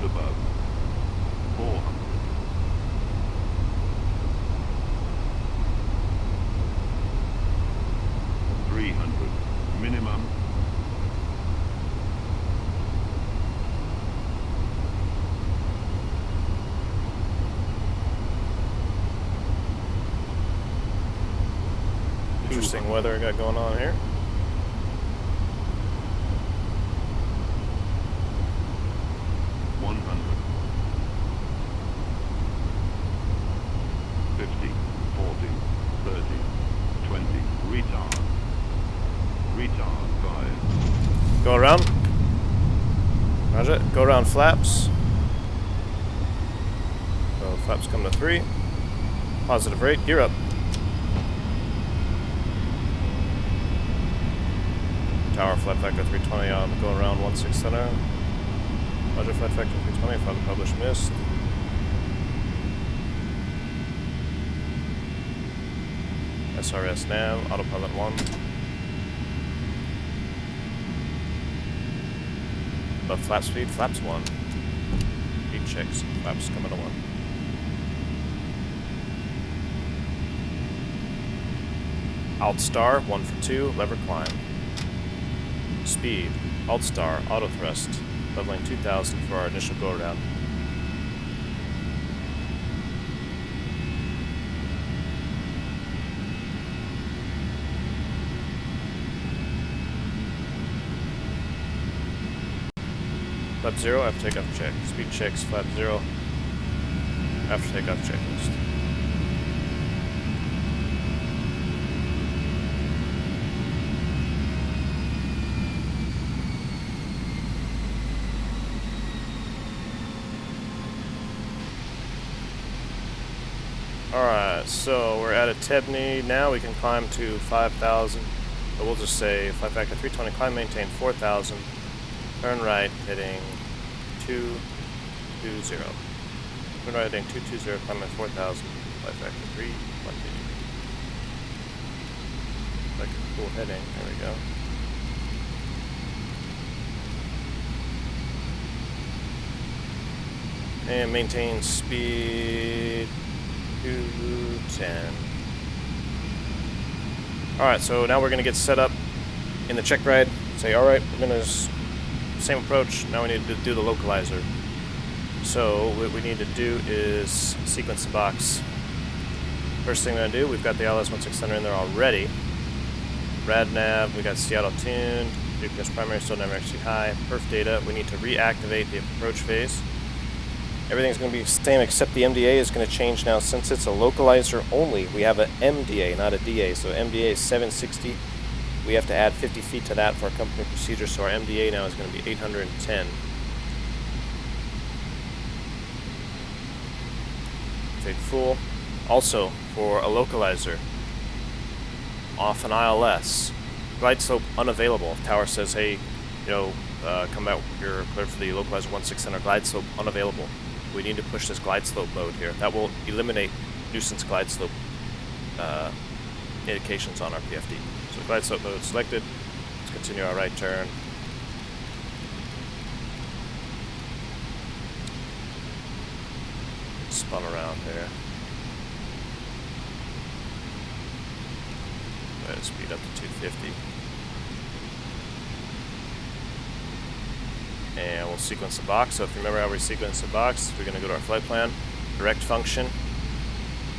C: Above. 400. 300. Minimum. 200.
B: Interesting weather I got going on here.
C: 100. 50, 40, 30, 20, retard. Retard 5.
B: Go around. Roger. Go around flaps. So flaps come to 3. Positive rate. Gear up. Tower flight factor 320 on go around 16 center. Roger, flight factor 320, fly the published mist. SRS nav, autopilot 1. Above flap speed, flaps 1. Speed checks, flaps coming to 1. Alt star, 1 for 2, lever climb. Speed, alt star, auto thrust, leveling 2,000 for our initial go around. Flap 0, after takeoff check. Speed checks, flap 0, after takeoff checklist. Alright, so we're at a Tebney. Now we can climb to 5,000. But we'll just say flight factor 320, climb, maintain 4,000. Turn right, heading 220. Turn right, heading 220, climb at 4,000. Flight factor 320. Like a cool heading. There we go. And maintain speed 210. Alright, so now we're going to get set up in the check ride. Say, alright, we're going to same approach. Now we need to do the localizer. So what we need to do is sequence the box. First thing we're going to do, we've got the LS1600 in there already. Rad nav, we got Seattle tuned. GPS primary still never actually high. Perf data, we need to reactivate the approach phase. Everything's going to be the same except the MDA is going to change now. Since it's a localizer only, we have an MDA, not a DA. So MDA is 760. We have to add 50 feet to that for our company procedure. So our MDA now is going to be 810. Fig full. Also, for a localizer, off an ILS, glide slope unavailable. If tower says, hey, you know, come out, you're cleared for the localizer 1600, glide slope unavailable. We need to push this glide slope mode here. That will eliminate nuisance glide slope indications on our PFD. So glide slope mode selected. Let's continue our right turn. Spun around here. Let's speed up to 250. And we'll sequence the box. So if you remember how we sequence the box, we're going to go to our flight plan, direct function.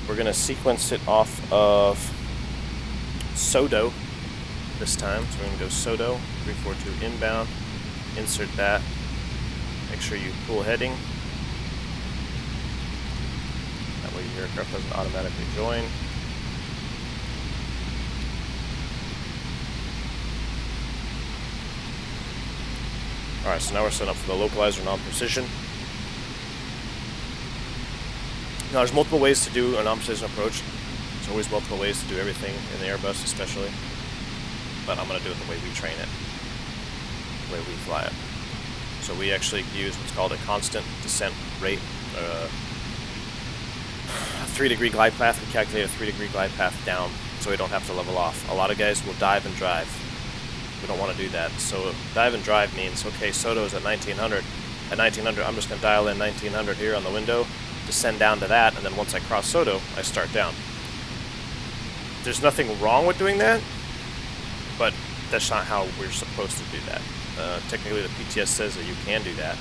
B: We're going to sequence it off of SODO this time. So we're going to go SODO, 342 inbound, insert that. Make sure you pull heading. That way your aircraft doesn't automatically join. Alright, so now we're set up for the localizer non-precision. Now there's multiple ways to do a non-precision approach. There's always multiple ways to do everything in the Airbus especially. But I'm going to do it the way we train it. The way we fly it. So we actually use what's called a constant descent rate. A 3-degree glide path. We calculate a 3-degree glide path down so we don't have to level off. A lot of guys will dive and drive. We don't want to do that. So dive and drive means, okay, SODO is at 1900. At 1900, I'm just going to dial in 1900 here on the window, descend down to that, and then once I cross SODO, I start down. There's nothing wrong with doing that, but that's not how we're supposed to do that. Technically, the PTS says that you can do that,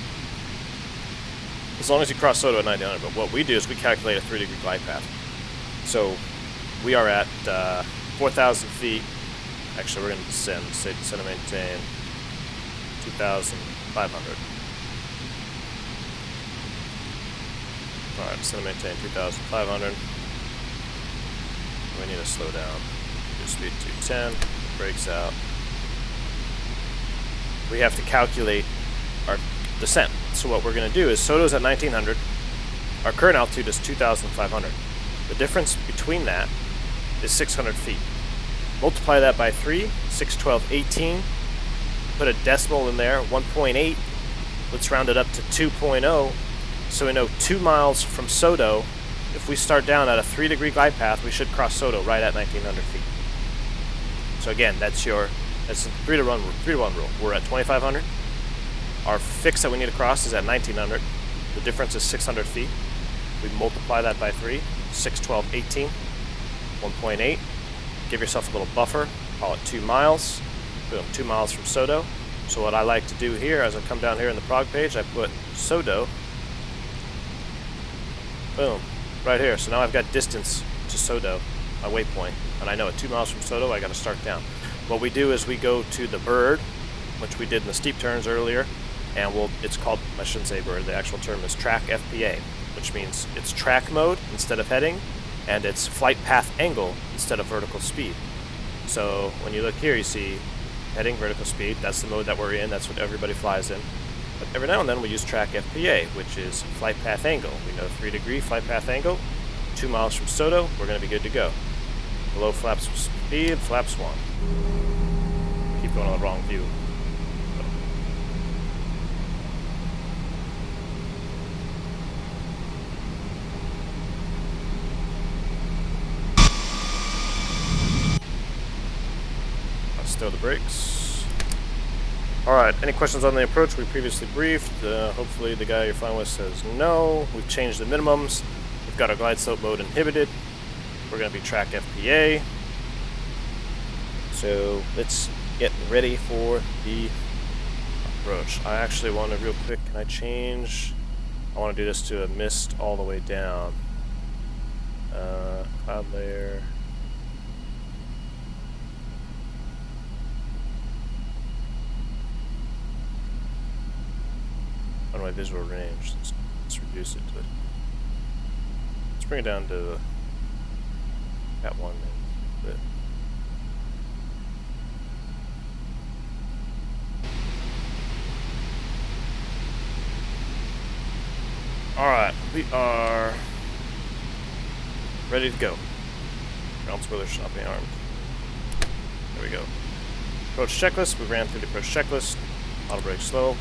B: as long as you cross SODO at 1900. But what we do is we calculate a 3-degree glide path. So we are at 4,000 feet. Actually, we're going to descend. Say descend and maintain 2,500. Alright, descend and maintain 2,500. We need to slow down. Do speed 210. Brakes out. We have to calculate our descent. So what we're going to do is SODO's at 1900. Our current altitude is 2,500. The difference between that is 600 feet. Multiply that by 3, 6, 12, 18. Put a decimal in there, 1.8. Let's round it up to 2.0. So we know 2 miles from SODO, if we start down at a 3-degree glide path, we should cross SODO right at 1900 feet. So again, that's a 3-to-1 rule. We're at 2,500. Our fix that we need to cross is at 1900. The difference is 600 feet. We multiply that by 3, 6, 12, 18, 1.8. Give yourself a little buffer, call it 2 miles. Boom, 2 miles from SODO. So what I like to do here, as I come down here in the prog page, I put SODO. Boom, right here. So now I've got distance to SODO, my waypoint. And I know at 2 miles from SODO, I got to start down. What we do is we go to the bird, which we did in the steep turns earlier, and it's called, I shouldn't say bird, the actual term is track FPA, which means it's track mode instead of heading, and it's flight path angle instead of vertical speed. So when you look here, you see heading, vertical speed. That's the mode that we're in. That's what everybody flies in. But every now and then we use track FPA, which is flight path angle. We know 3-degree flight path angle, 2 miles from Soto, we're going to be good to go. Below flaps speed, flaps 1. Keep going on the wrong view. Let's throw the brakes. Alright, any questions on the approach we previously briefed? Hopefully the guy you're flying with says no. We've changed the minimums. We've got our glide slope mode inhibited. We're going to be track FPA. So let's get ready for the approach. I actually want to, real quick, can I change? I want to do this to a mist all the way down. Cloud layer. Runway visual range. Let's reduce it to. Let's bring it down to Cat 1 a bit. Alright, we are ready to go. Ground spoiler should not be armed. There we go. Approach checklist. We ran through the approach checklist. Auto brake slow.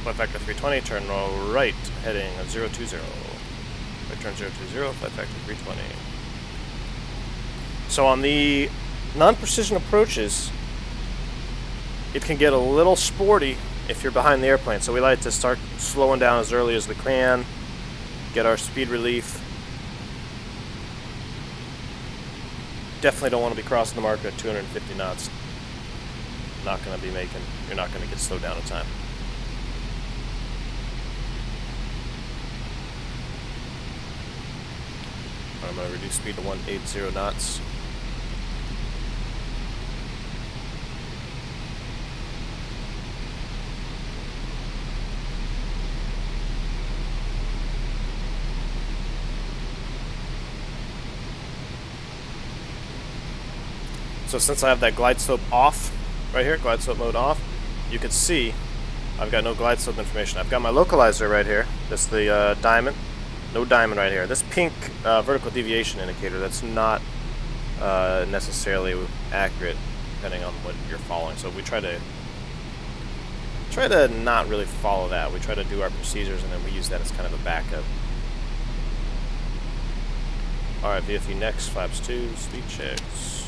B: Flight factor 320, turn right, heading 020. Right turn 020, flight factor 320. So on the non-precision approaches, it can get a little sporty if you're behind the airplane. So we like to start slowing down as early as we can, get our speed relief. Definitely don't want to be crossing the marker at 250 knots. Not going to be making, you're not going to get slowed down in time. I'm going to reduce speed to 180 knots. So since I have that glide slope off, right here, glide slope mode off, you can see I've got no glide slope information. I've got my localizer right here. That's the diamond. No diamond right here. This pink vertical deviation indicator, that's not necessarily accurate depending on what you're following. So we try to not really follow that. We try to do our procedures and then we use that as kind of a backup. Alright, VFE next, flaps 2, speed checks.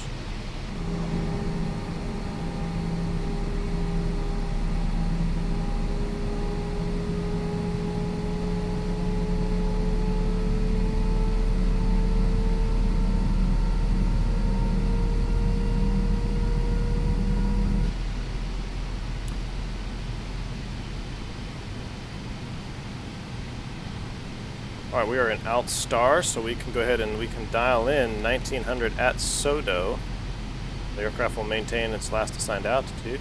B: Alright, we are in Alt Star, so we can go ahead and we can dial in 1900 at Soto. The aircraft will maintain its last assigned altitude.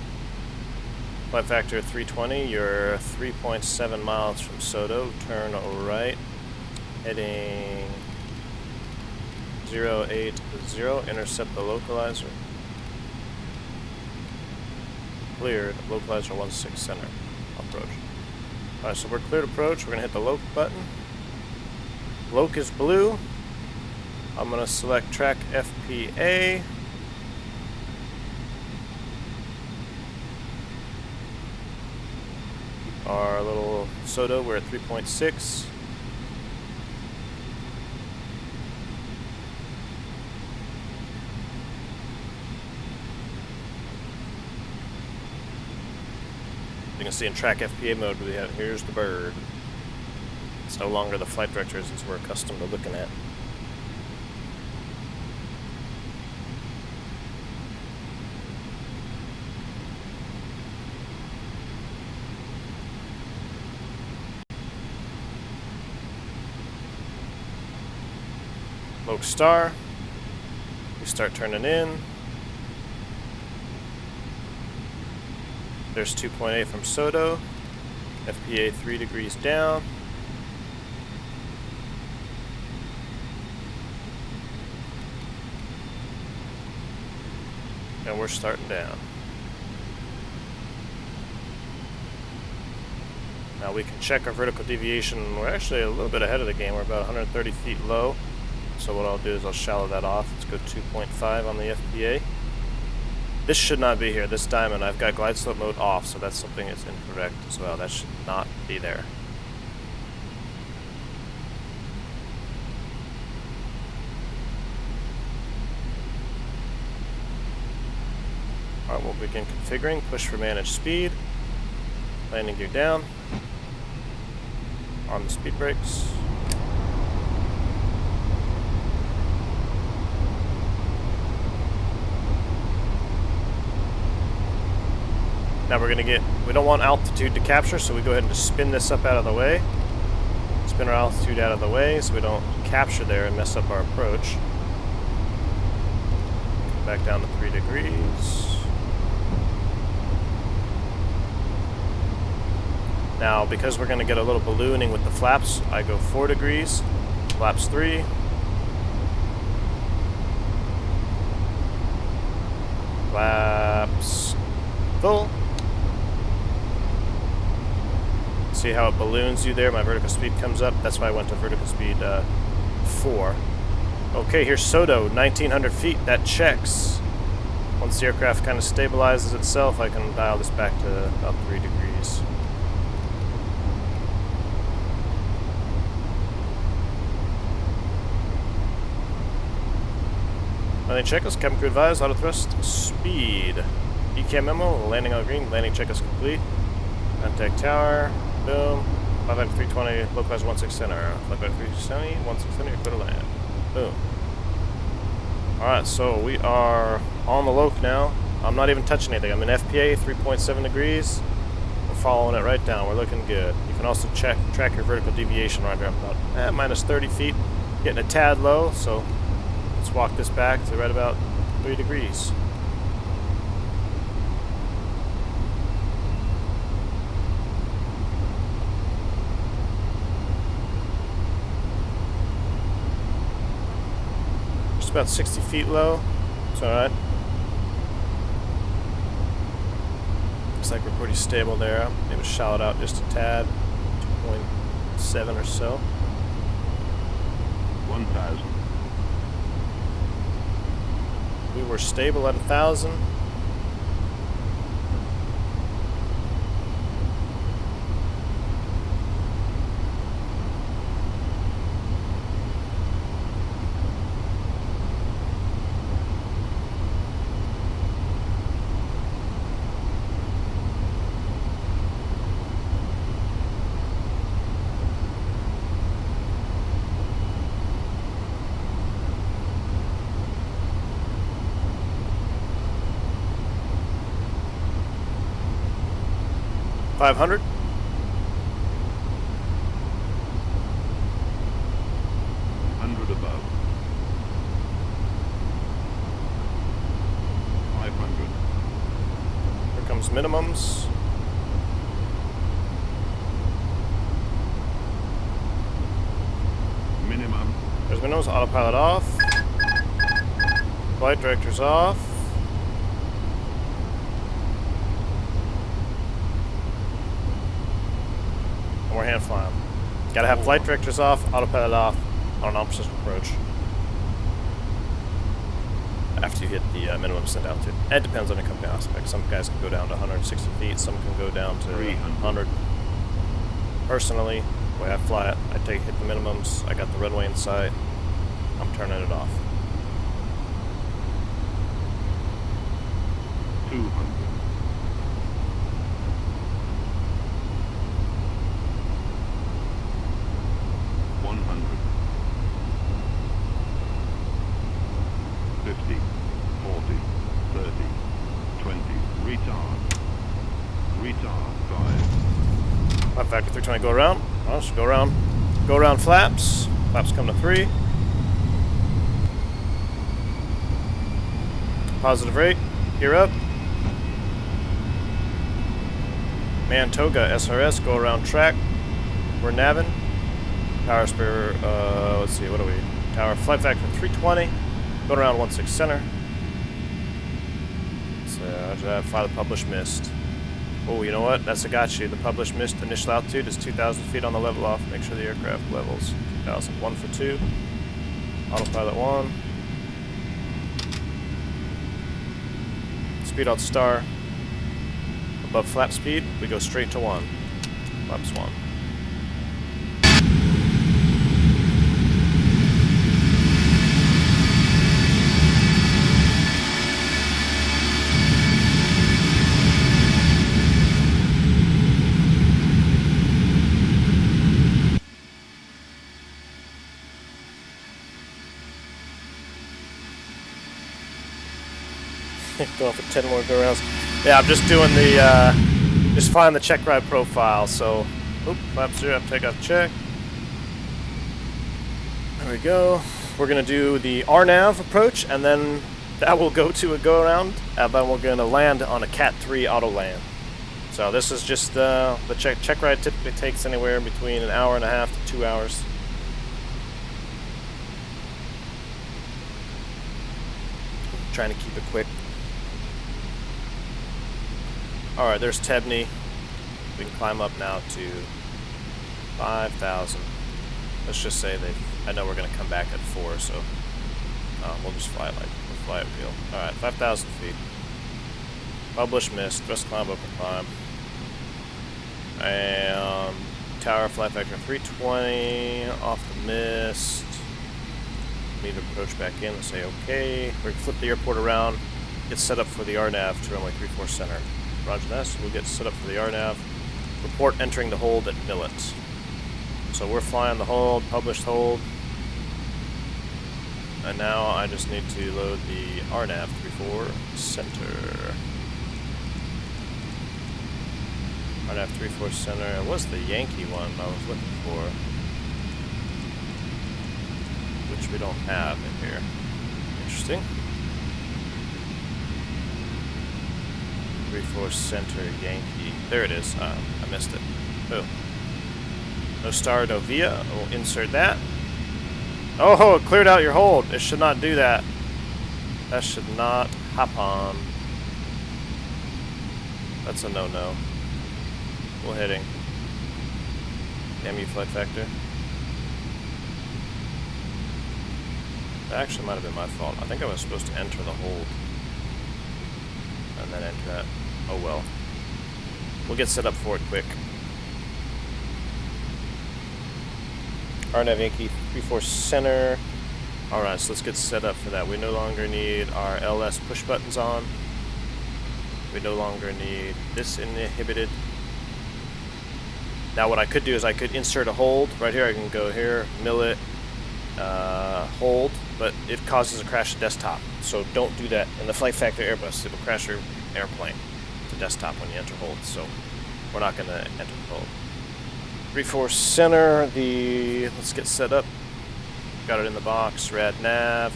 B: Flight factor 320, you're 3.7 miles from Soto. Turn right, heading 080, intercept the localizer. Cleared, localizer 16 center, approach. Alright, so we're cleared approach, we're going to hit the loc button. Loc is blue. I'm going to select track FPA. Our little Soto, we're at 3.6. You can see in track FPA mode, we have, here's the bird. It's no longer the flight directors as we're accustomed to looking at. Loc Star. We start turning in. There's 2.8 from Soto. FPA 3 degrees down. And we're starting down. Now we can check our vertical deviation. We're actually a little bit ahead of the game. We're about 130 feet low. So what I'll do is I'll shallow that off. Let's go 2.5 on the FPA. This should not be here. This diamond, I've got glide slope mode off, so that's something that's incorrect as well. That should not be there. Alright, we'll begin configuring. Push for managed speed. Landing gear down. On the speed brakes. Now we're going to we don't want altitude to capture, so we go ahead and just spin this up out of the way. Spin our altitude out of the way so we don't capture there and mess up our approach. Back down to 3 degrees. Now, because we're going to get a little ballooning with the flaps, I go 4 degrees, flaps 3. Flaps full. See how it balloons you there? My vertical speed comes up. That's why I went to vertical speed 4. Okay, here's Soto, 1,900 feet. That checks. Once the aircraft kind of stabilizes itself, I can dial this back to about 3 degrees. Landing check is cabin crew advised, auto thrust, speed. ECAM memo, landing on green, landing check is complete. Contact tower. Boom. 320, localized 16 center. 370, 16 center, clear to land. Boom. Alright, so we are on the loc now. I'm not even touching anything. I'm in FPA, 3.7 degrees. We're following it right down. We're looking good. You can also track your vertical deviation right here. I'm about minus 30 feet. Getting a tad low, so let's walk this back to right about 3 degrees. About 60 feet low. It's alright. Looks like we're pretty stable there. Maybe shallow it out just a tad. 2.7 or so.
C: 1,000.
B: We were stable at 1,000. $500.
C: Above. 500.
B: Here comes minimums.
C: Minimum.
B: There's minimums. Autopilot off. Flight director's off. And we're hand flying. Gotta have flight directors off, autopilot off on an non-precision approach. After you hit the minimum send altitude. It depends on the company aspect. Some guys can go down to 160 feet, some can go down to 100. Personally, the way I fly it, I hit the minimums, I got the runway in sight, I'm turning it off.
C: 200. 100. 50, 40, 30, 20, retard. Retard, 5.
B: Flight factor 320, go around. Well, just go around flaps. Flaps come to 3. Positive rate, gear up. Mantoga, SRS, go around track. We're navin'. Tower spur, let's see, what are we? Tower flight factor 320. Go around 16 center. So, fly the published missed. Oh, you know what? That's a gotcha. The published missed initial altitude is 2,000 feet on the level off. Make sure the aircraft levels 2,000. 1 for 2. Autopilot 1. Speed out star. Above flap speed, we go straight to 1. Flaps 1. Going for 10 more go rounds. Yeah, I'm just doing the, just flying the CHECKRIDE profile. So, oop, flap 0, takeoff check. There we go. We're going to do the RNAV approach, and then that will go to a go around, and then we're going to land on a Cat 3 auto land. So this is just the CHECKRIDE typically takes anywhere between an hour and a half to 2 hours. Trying to keep it quick. Alright, there's Tebney. We can climb up now to 5,000. Let's just say I know we're going to come back at 4, so we'll just fly it we'll fly it real. Alright, 5,000 feet. Publish missed. Thrust climb, open climb. And tower flight factor 320 off the mist. Need to approach back in and say okay. We're going to flip the airport around, get set up for the RNAV to runway 34 center. Roger that, we'll get set up for the RNAV. Report entering the hold at Millet. So we're flying the hold, published hold. And now I just need to load the RNAV 34 center. RNAV 34 center, it was the Yankee one I was looking for, which we don't have in here. Interesting. 34 center Yankee. There it is. I missed it. Oh. No star, no via. We'll insert that. Oh, it cleared out your hold. It should not do that. That should not hop on. That's a no-no. Full heading. Damn you, flight factor. That actually might have been my fault. I think I was supposed to enter the hold. And then enter that. Oh well. We'll get set up for it quick. RNAV Yankee 34 center. Alright, so let's get set up for that. We no longer need our LS push buttons on. We no longer need this inhibited. Now what I could do is I could insert a hold. Right here I can go here, Millet, hold, but it causes a crash to desktop. So don't do that in the Flight Factor Airbus. It'll crash your airplane to desktop when you enter hold. So we're not going to enter the hold. 34 center, let's get set up. Got it in the box, rad nav.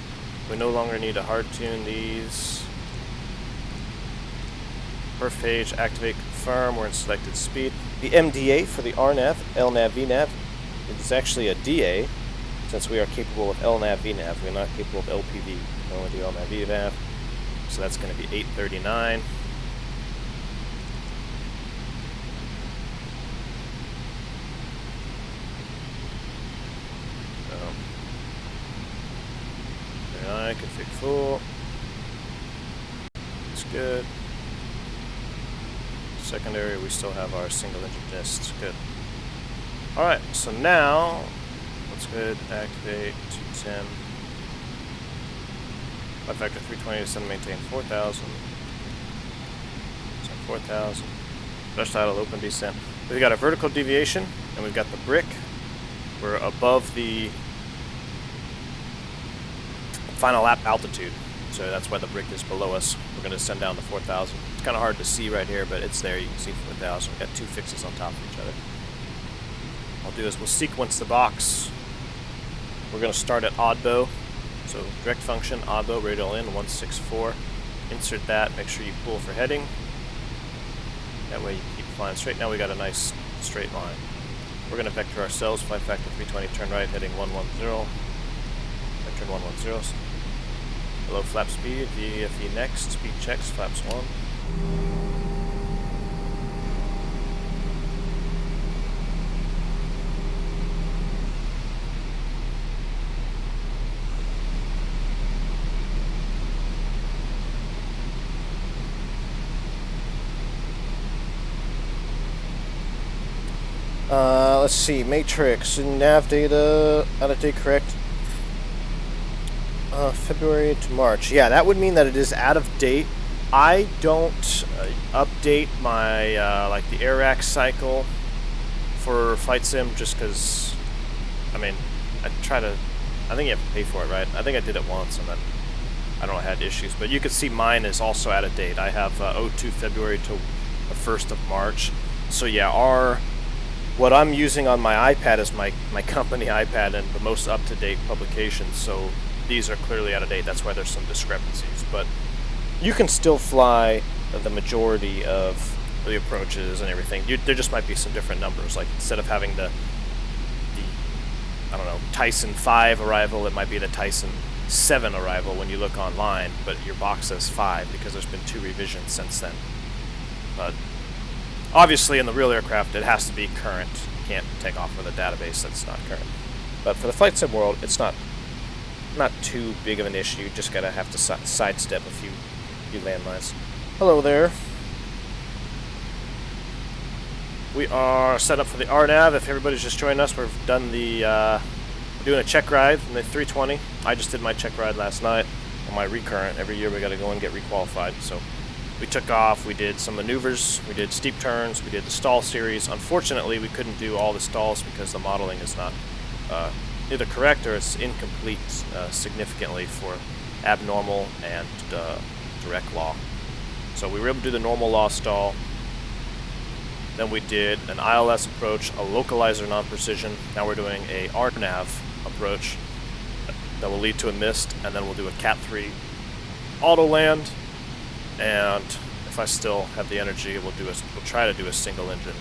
B: We no longer need to hard tune these. Perf page, activate, confirm, we're in selected speed. The MDA for the RNAV, LNAV, VNAV, is actually a DA, since we are capable of LNAV, VNAV. We're not capable of LPV. We only do LNAV, VNAV. So that's going to be 839. Config full. It's good. Secondary, we still have our single engine discs. Good. Alright, so now let's go ahead and activate 210. Flight factor 320 to send and maintain 4,000. Send 4,000. Dash title, open descent. We've got a vertical deviation and we've got the brick. We're above the final lap altitude, so that's why the brick is below us. We're going to send down to 4,000. It's kind of hard to see right here, but it's there. You can see 4,000. We've got two fixes on top of each other. What I'll do is we'll sequence the box. We're going to start at odd bow, so direct function, odd bow, radial in, 164. Insert that, make sure you pull for heading. That way you keep flying straight. Now we got a nice straight line. We're going to vector ourselves, flight factor 320, turn right, heading 110. Vector 110. Below flap speed, VFE next, speed checks, flaps 1. Let's see, Matrix, nav data, out of date, correct? February to March. Yeah, that would mean that it is out of date. I don't update my, like the air rack cycle for Flight Sim just because, I mean, I think you have to pay for it, right? I think I did it once and then I don't know, I had issues. But you can see mine is also out of date. I have 02 February to the 1st of March. So yeah, what I'm using on my iPad is my company iPad and the most up-to-date publications, so these are clearly out of date. That's why there's some discrepancies. But you can still fly the majority of the approaches and everything. There just might be some different numbers. Like instead of having the I don't know, Tyson 5 arrival, it might be the Tyson 7 arrival when you look online, but your box says 5 because there's been 2 revisions since then. But obviously in the real aircraft it has to be current. You can't take off with a database that's not current. But for the Flight Sim world, it's not too big of an issue. You just gotta have to sidestep a few landmines. Hello there. We are set up for the RNAV. If everybody's just joining us, we've done we're doing a check ride in the 320. I just did my check ride last night on my recurrent. Every year we got to go and get requalified. So we took off, we did some maneuvers, we did steep turns, we did the stall series. Unfortunately, we couldn't do all the stalls because the modeling is not either correct or it's incomplete significantly for abnormal and direct law. So we were able to do the normal law stall. Then we did an ILS approach, a localizer non-precision. Now we're doing a RNAV approach that will lead to a mist, and then we'll do a Cat 3 auto land. And if I still have the energy, we'll try to do a single engine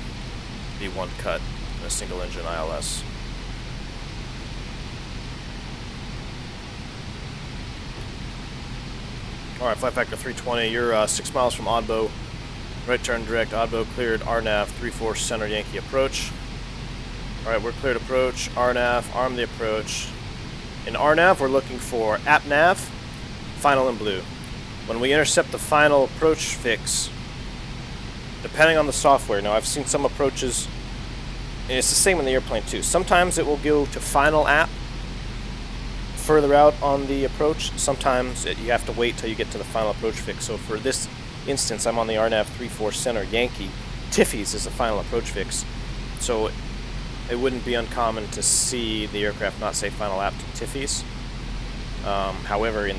B: V1 cut, and a single engine ILS. All right, flight factor 320. You're 6 miles from Oddbow. Right turn direct, Oddbow cleared, RNAV 3-4 center Yankee approach. Alright, we're cleared approach, RNAV, arm the approach. In RNAV, we're looking for AppNav, final in blue. When we intercept the final approach fix, depending on the software, now I've seen some approaches, and it's the same in the airplane too. Sometimes it will go to final app further out on the approach. Sometimes you have to wait till you get to the final approach fix. So for this instance, I'm on the RNAV 3-4 center Yankee. Tiffy's is the final approach fix, so it wouldn't be uncommon to see the aircraft not say final app to Tiffy's. However,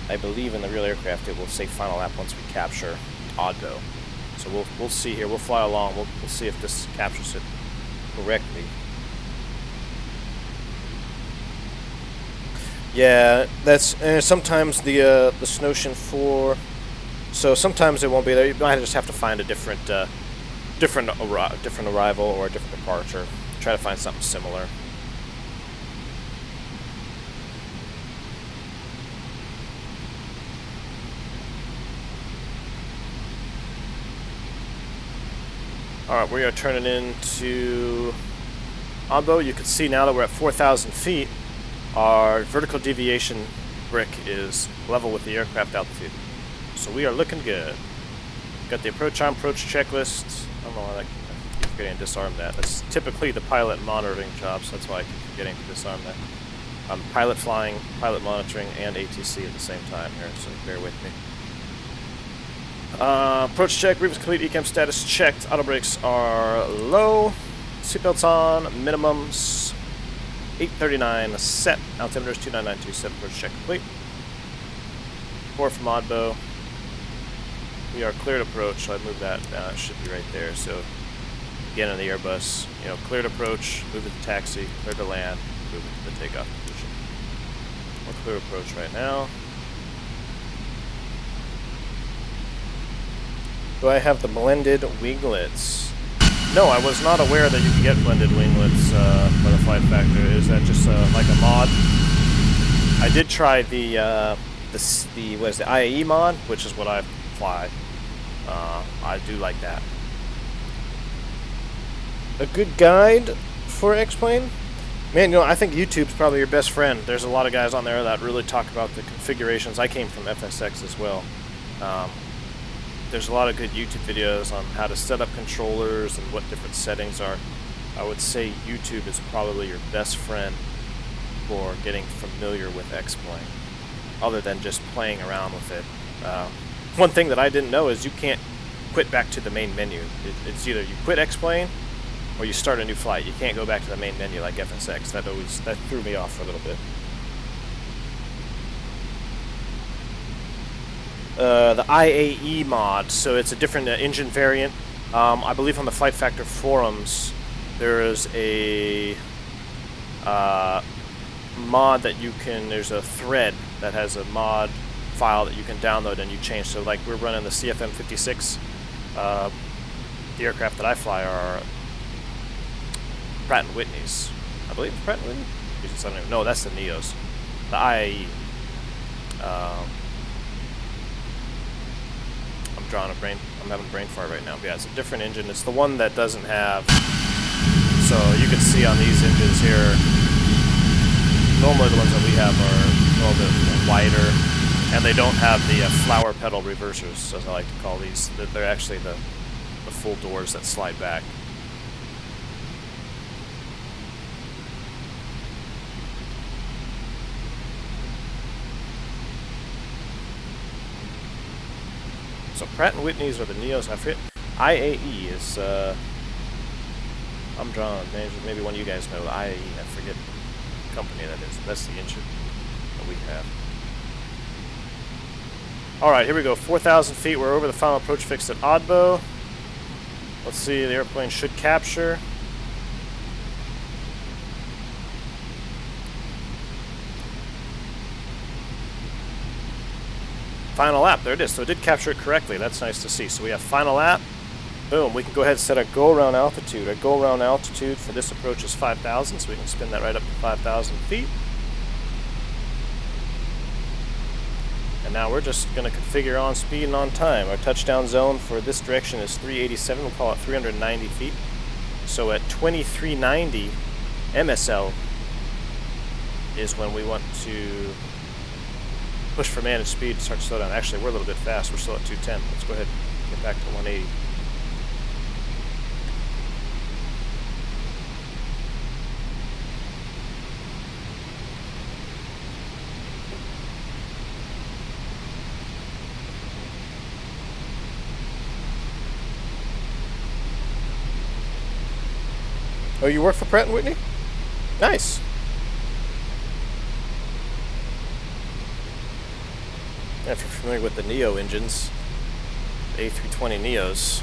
B: I believe in the real aircraft it will say final app once we capture Oddbow. So we'll see here. We'll fly along. We'll see if this captures it correctly. Yeah, that's sometimes the Snowshin 4. So sometimes it won't be there. You might just have to find a different arrival or a different departure. Try to find something similar. All right, we are turning into Oddbow. You can see now that we're at 4,000 feet, our vertical deviation brick is level with the aircraft altitude. So we are looking good. Got the approach on approach checklist. I don't know why I keep forgetting to disarm that. That's typically the pilot monitoring job, so that's why I keep forgetting to disarm that. Pilot flying, pilot monitoring, and ATC at the same time here, so bear with me. Approach check, brief is complete, ECAM status checked, auto brakes are low, seatbelts on, minimums 839 set, altimeter is 29927, approach check complete. 4 from Oddbow. We are cleared approach, so I moved that down. It should be right there. So again in the Airbus, cleared approach, move it to taxi, cleared to land, move it to the takeoff position. We're clear approach right now. Do I have the blended winglets? No, I was not aware that you could get blended winglets for the flight factor. Is that just like a mod? I did try the IAE mod, which is what I fly. I do like that. A good guide for X-Plane? Man, I think YouTube's probably your best friend. There's a lot of guys on there that really talk about the configurations. I came from FSX as well. There's a lot of good YouTube videos on how to set up controllers and what different settings are I would say YouTube is probably your best friend for getting familiar with X-Plane, other than just playing around with it. One thing that I didn't know is you can't quit back to the main menu. It's either you quit X-Plane or you start a new flight. You can't go back to the main menu like FSX. That threw me off for a little bit. The IAE mod, so it's a different engine variant. I believe on the Flight Factor forums there is a mod that you can, there's a thread that has a mod file that you can download and you change. So like we're running the CFM 56, the aircraft that I fly are Pratt & Whitney's. I believe Pratt & Whitney? No, that's the Neos. The IAE. I'm having a brain fart right now. But yeah, it's a different engine. It's the one that doesn't have, so you can see on these engines here, normally the ones that we have are a little bit wider, and they don't have the flower pedal reversers, as I like to call these. They're actually the full doors that slide back. So Pratt & Whitney's are the Neos. I forget. IAE is, I'm drawing names. Maybe one of you guys know IAE. I forget the company that is. That's the engine that we have. Alright, here we go. 4,000 feet. We're over the final approach fixed at Oddbow. Let's see. The airplane should capture. Final lap, there it is. So it did capture it correctly. That's nice to see. So we have final lap. Boom. We can go ahead and set our go-around altitude. Our go-around altitude for this approach is 5,000, so we can spin that right up to 5,000 feet. And now we're just going to configure on speed and on time. Our touchdown zone for this direction is 387. We'll call it 390 feet. So at 2390 MSL is when we want to push for managed speed to start to slow down. Actually, we're a little bit fast. We're still at 210. Let's go ahead and get back to 180. Oh, you work for Pratt & Whitney? Nice. If you're familiar with the Neo engines, the A320 Neos,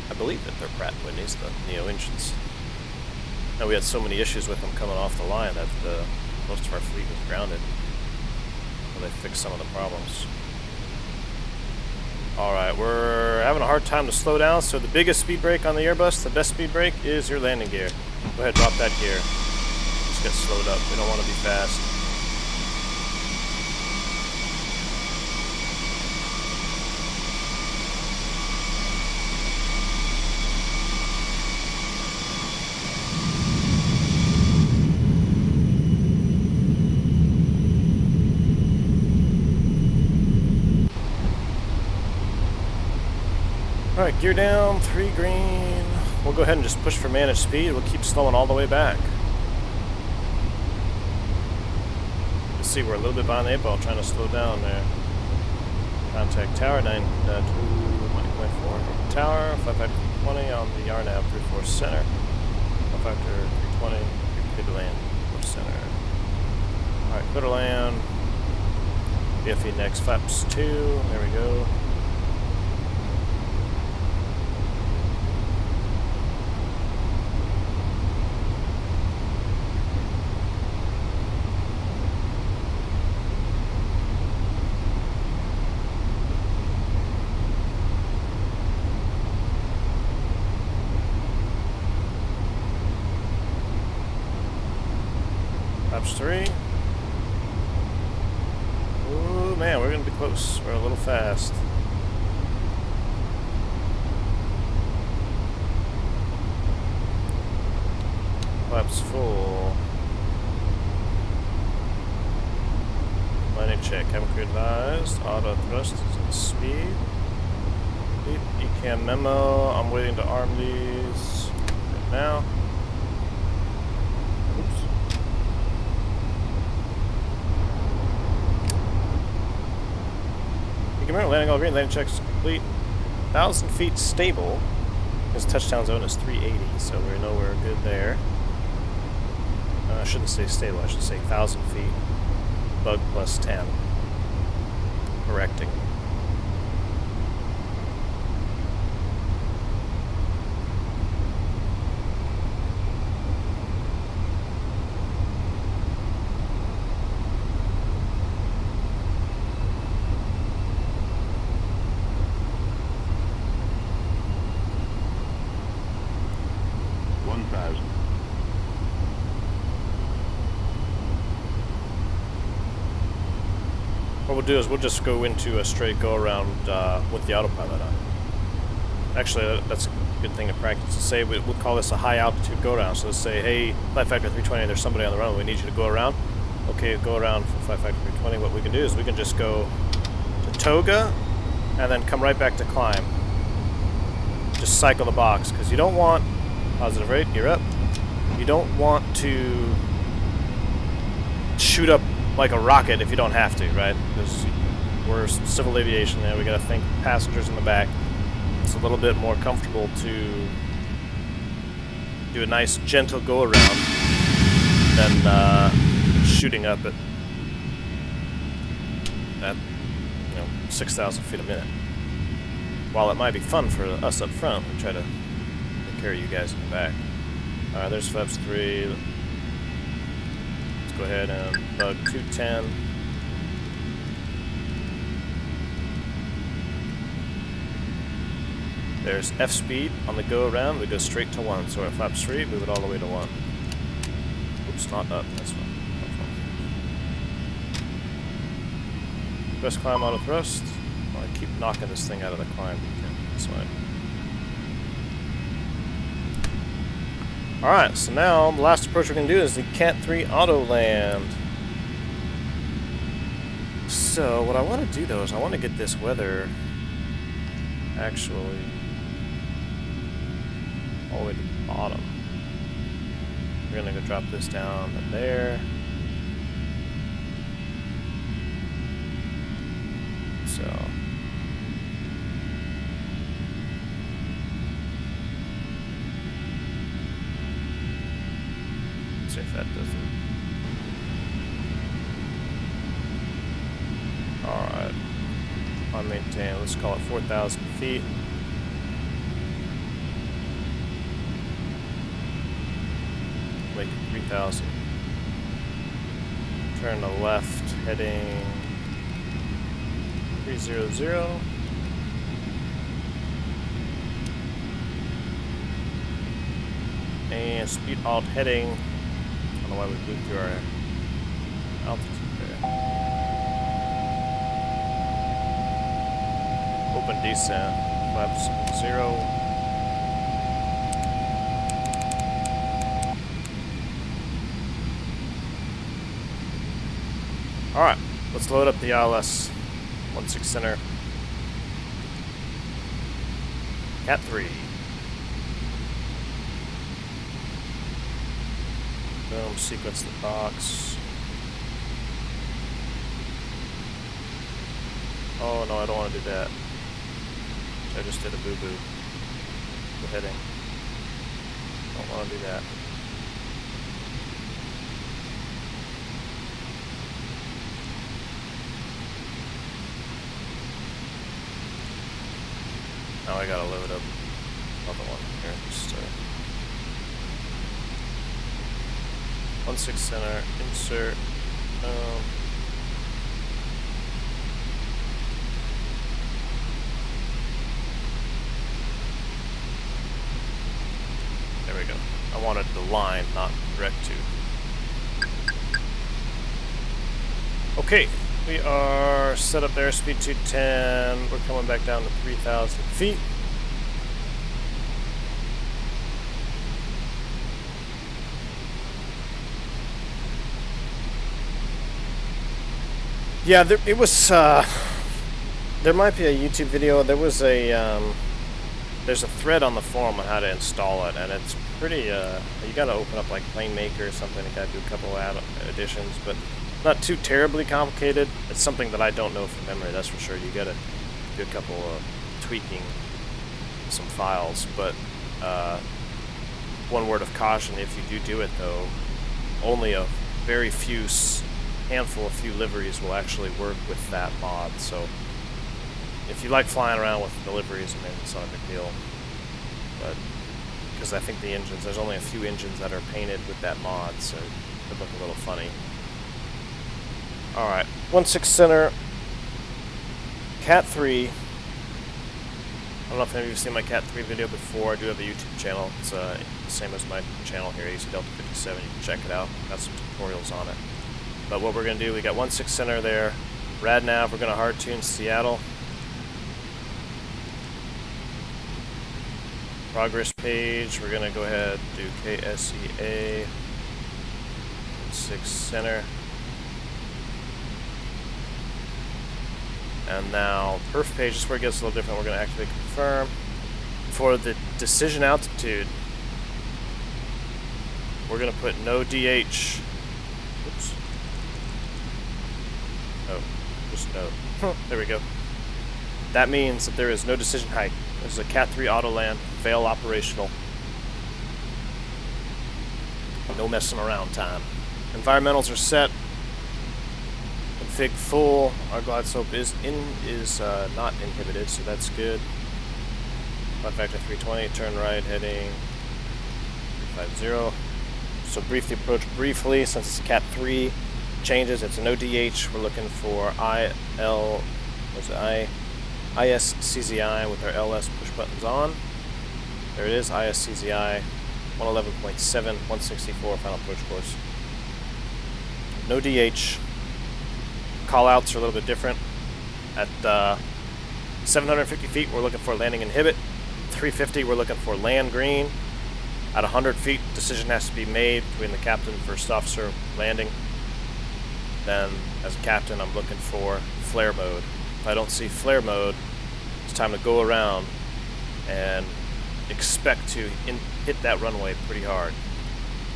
B: I believe that they're Pratt & Whitney's, the Neo engines. Now we had so many issues with them coming off the line that most of our fleet was grounded. So they fixed some of the problems. Alright, we're having a hard time to slow down, so the biggest speed brake on the Airbus, the best speed brake, is your landing gear. Go ahead, drop that gear. Just get slowed up. We don't want to be fast. Alright, gear down, 3 green. We'll go ahead and just push for managed speed. We'll keep slowing all the way back. You see, we're a little bit behind the 8-ball, trying to slow down there. Contact tower, 9.4. Tower, 5520 on the RNAV, 34 center. 55 320, clear to land, 4 center. Alright, clear to land. BFE next, flaps 2. There we go. Flaps 3. Ooh, man, we're going to be close. We're a little fast. Flaps full. Landing check. Cabin crew advised. Auto thrust is at speed. Beep. ECAM memo. I'm waiting to arm these right now. Oops. ECAM memo. Landing all green. Landing check is complete. 1,000 feet stable. His touchdown zone is 380, so we know we're good there. I shouldn't say stable, I should say 1,000 feet. Bug plus 10. Correcting. What we'll do is we'll just go into a straight go around with the autopilot on. Actually, that's a good thing to practice. To say we'll call this a high altitude go around. So let's say, hey, Flight Factor 320, there's somebody on the runway. We need you to go around. Okay, go around for Flight Factor 320. What we can do is we can just go to toga and then come right back to climb. Just cycle the box because you don't want positive rate. You're up. You don't want to shoot up like a rocket if you don't have to, right? Because we're civil aviation there. We got to think passengers in the back. It's a little bit more comfortable to do a nice gentle go around than shooting up at 6,000 feet a minute. While it might be fun for us up front, we try to take care of you guys in the back. All right, there's flaps 3. Go ahead and bug 210. There's F speed on the go around. We go straight to 1. So at flaps 3, move it all the way to 1. Oops, not up. That's fine. Thrust climb auto thrust. I keep knocking this thing out of the climb. That's fine. Alright, so now the last approach we're going to do is the Cat 3 auto land. So what I want to do though is I want to get this weather actually all the way to the bottom. We're going to go drop this down to there. So see if that doesn't. Alright. On maintain, let's call it 4,000 feet. Make it 3,000. Turn to left, heading 300. And speed alt heading. I don't know why we blew through our altitude there. Open descent, flaps 0. Alright, let's load up the ILS 16 center. Cat 3. Boom, sequence the box. Oh no, I don't want to do that. I just did a boo-boo. The heading. Don't want to do that. Now I gotta load up another one here. Just 16 center, insert. There we go. I wanted the line, not direct to. Okay, we are set up there, speed 210. We're coming back down to 3,000 feet. Yeah, it was, there might be a YouTube video. There was a, there's a thread on the forum on how to install it, and it's pretty, you gotta open up like Plane Maker or something, you gotta do a couple additions, but not too terribly complicated. It's something that I don't know from memory, that's for sure. You gotta do a couple of tweaking some files, but, one word of caution, if you do it though, only a very few, handful of few liveries will actually work with that mod, so if you like flying around with the liveries, I mean, it's not a big deal, but, because I think the engines, there's only a few engines that are painted with that mod, so it could look a little funny. Alright, 1.6 center, Cat 3. I don't know if any of you have seen my Cat 3 video before. I do have a YouTube channel. It's the same as my channel here, AC Delta 57. You can check it out. Got some tutorials on it. But what we're going to do, we got 1.6 center there. Rad nav, we're going to hard tune Seattle. Progress page, we're going to go ahead and do KSEA. 1.6 center. And now, perf page is where it gets a little different. We're going to activate confirm. For the decision altitude, we're going to put no DH. Oops. Oh, just no. There we go. That means that there is no decision height. This is a Cat 3 auto land, fail operational. No messing around time. Environmentals are set. Config full. Our glide slope is not inhibited, so that's good. Flight factor 320, turn right, heading 350. So brief the approach briefly, since it's a Cat 3 changes, it's an ODH. We're looking for ISCZI with our LS push buttons on. There it is, ISCZI 111.7, 164 final approach course. No DH. Callouts are a little bit different. At 750 feet, we're looking for landing inhibit. 350, we're looking for land green. At 100 feet, decision has to be made between the captain and first officer landing. Then, as a captain, I'm looking for flare mode. If I don't see flare mode, it's time to go around and expect to hit that runway pretty hard.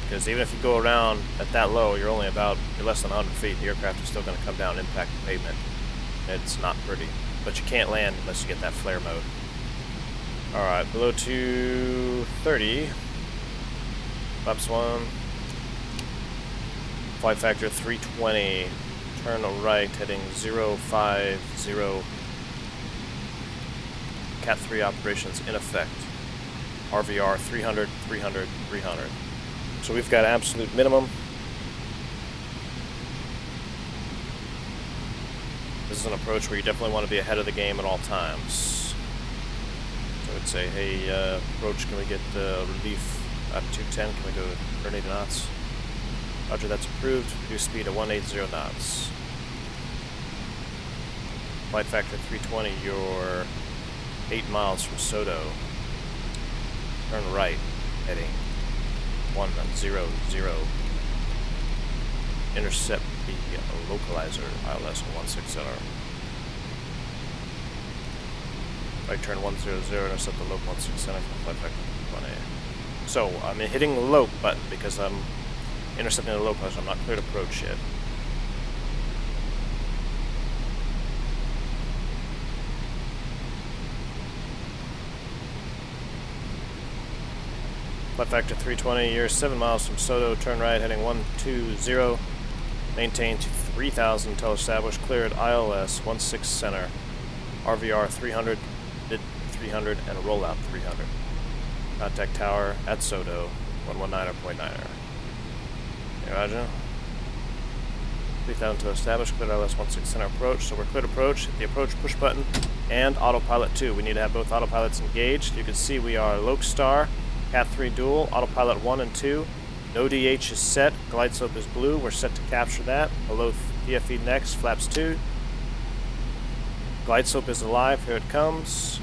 B: Because even if you go around at that low, you're less than 100 feet, the aircraft is still going to come down and impact the pavement. It's not pretty. But you can't land unless you get that flare mode. Alright, below 230. Flaps 1. Flight factor 320. Turn right, heading 050. Cat 3 operations in effect. RVR 300, 300, 300. So we've got absolute minimum. This is an approach where you definitely want to be ahead of the game at all times. So I would say, hey, approach, can we get relief at 210? Can we go 180 knots? Roger, that's approved. Reduce speed to 180 knots. Flight factor 320, you're 8 miles from Soto. Turn right, heading 100. Intercept the localizer, ILS 160. Right turn 100, intercept the local 160 from flight factor 1A. So I'm hitting the loc button because I'm intercepting the localizer. I'm not clear to approach yet. Flight factor 320, you're 7 miles from Soto, turn right, heading 120, maintain to 3,000 until established, cleared ILS 16 center, RVR 300, mid 300, and a rollout 300. Contact tower at Soto, 119.9er. Okay, roger. 3,000 to establish, cleared ILS 16 center approach, so we're cleared approach, hit the approach push button, and autopilot 2. We need to have both autopilots engaged. You can see we are Lokestar, Cat 3 dual, autopilot 1 and 2. No DH is set, glide slope is blue, we're set to capture that. Below DFE next, flaps 2. Glide slope is alive, here it comes.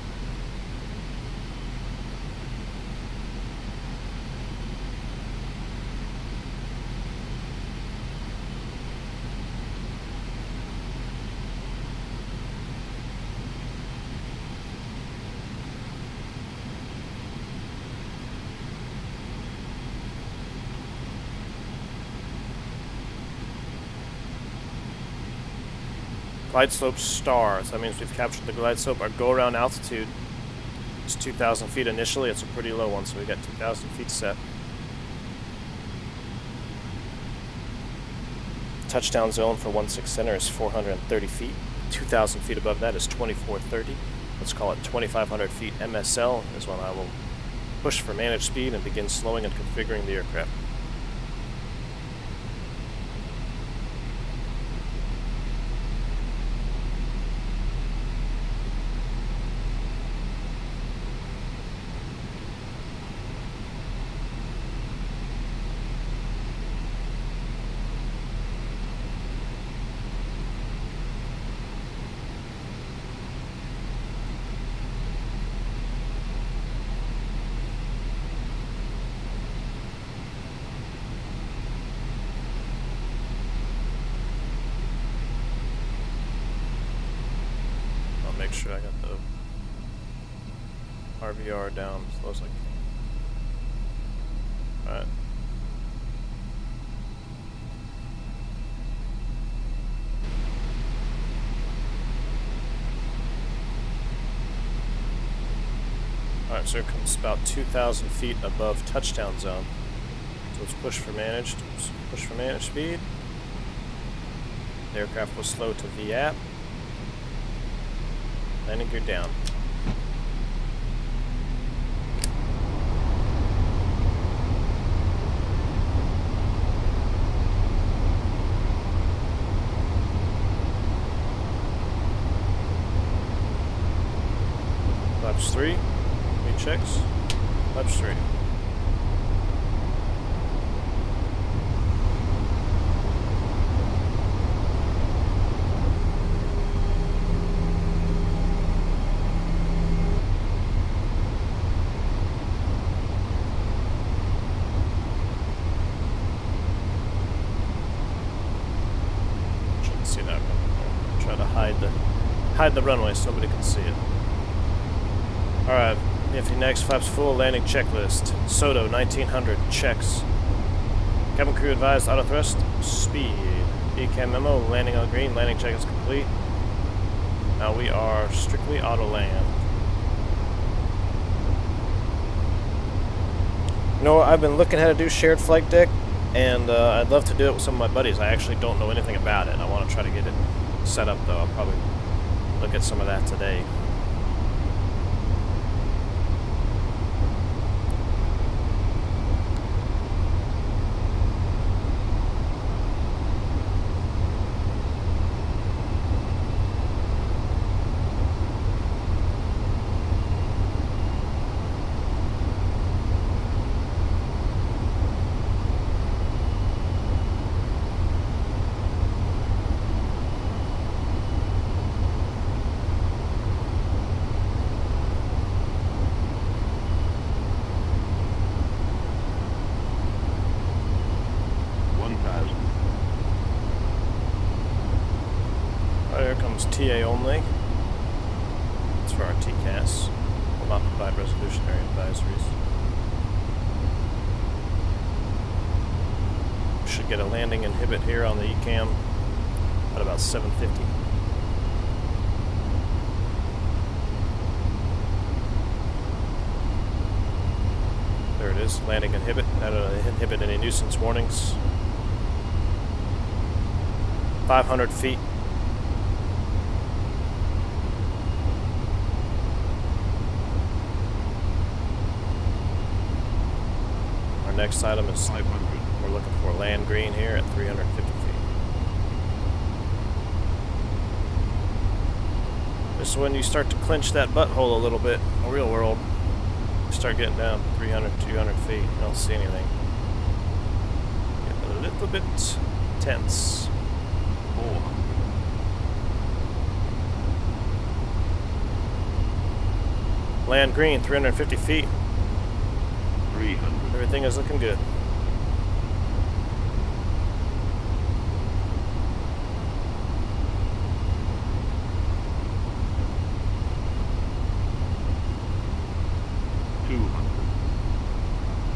B: Glide slope star. So that means we've captured the glide slope. Our go around altitude is 2,000 feet initially. It's a pretty low one, so we got 2,000 feet set. Touchdown zone for 16 center is 430 feet. 2,000 feet above that is 2430. Let's call it 2,500 feet MSL is when I will push for managed speed and begin slowing and configuring the aircraft. Make sure I got the RVR down as low as I can. Alright. Alright, so it comes about 2,000 feet above touchdown zone. So let's push for managed. Let's push for managed speed. The aircraft will slow to VAP. Landing gear down. Flaps 3. Read checks. Flaps 3. See that one. Try to hide the runway so nobody can see it. Alright, if next flaps full, landing checklist. Soto 1900 checks. Cabin crew advised autothrust speed. ECAM memo, landing on green, landing check is complete. Now we are strictly auto land. You know, I've been looking how to do shared flight deck. And I'd love to do it with some of my buddies. I actually don't know anything about it. I want to try to get it set up, though. I'll probably look at some of that today. Here comes TA only. It's for our TCAS. Will not provide resolutionary advisories. We should get a landing inhibit here on the ECAM at about 750. There it is, landing inhibit. I don't inhibit any nuisance warnings. 500 feet. Next item is 500. We're looking for land green here at 350 feet. This is when you start to clinch that butthole a little bit in the real world. You start getting down 300, 200 feet. You don't see anything. Getting a little bit tense.
C: 400.
B: Land green, 350 feet.
C: 300.
B: Everything is looking good.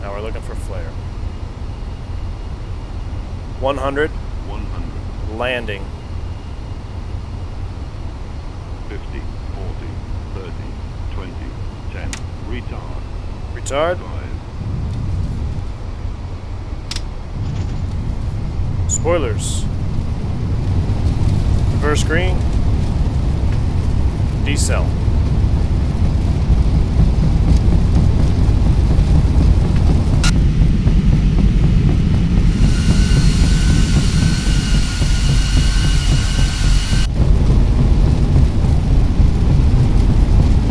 B: Now we're looking for flare. 100.
C: 100.
B: Landing.
C: 50, 40, 30, 20, 10. Retard.
B: Retard.
C: 5.
B: Spoilers. Reverse green. Decel.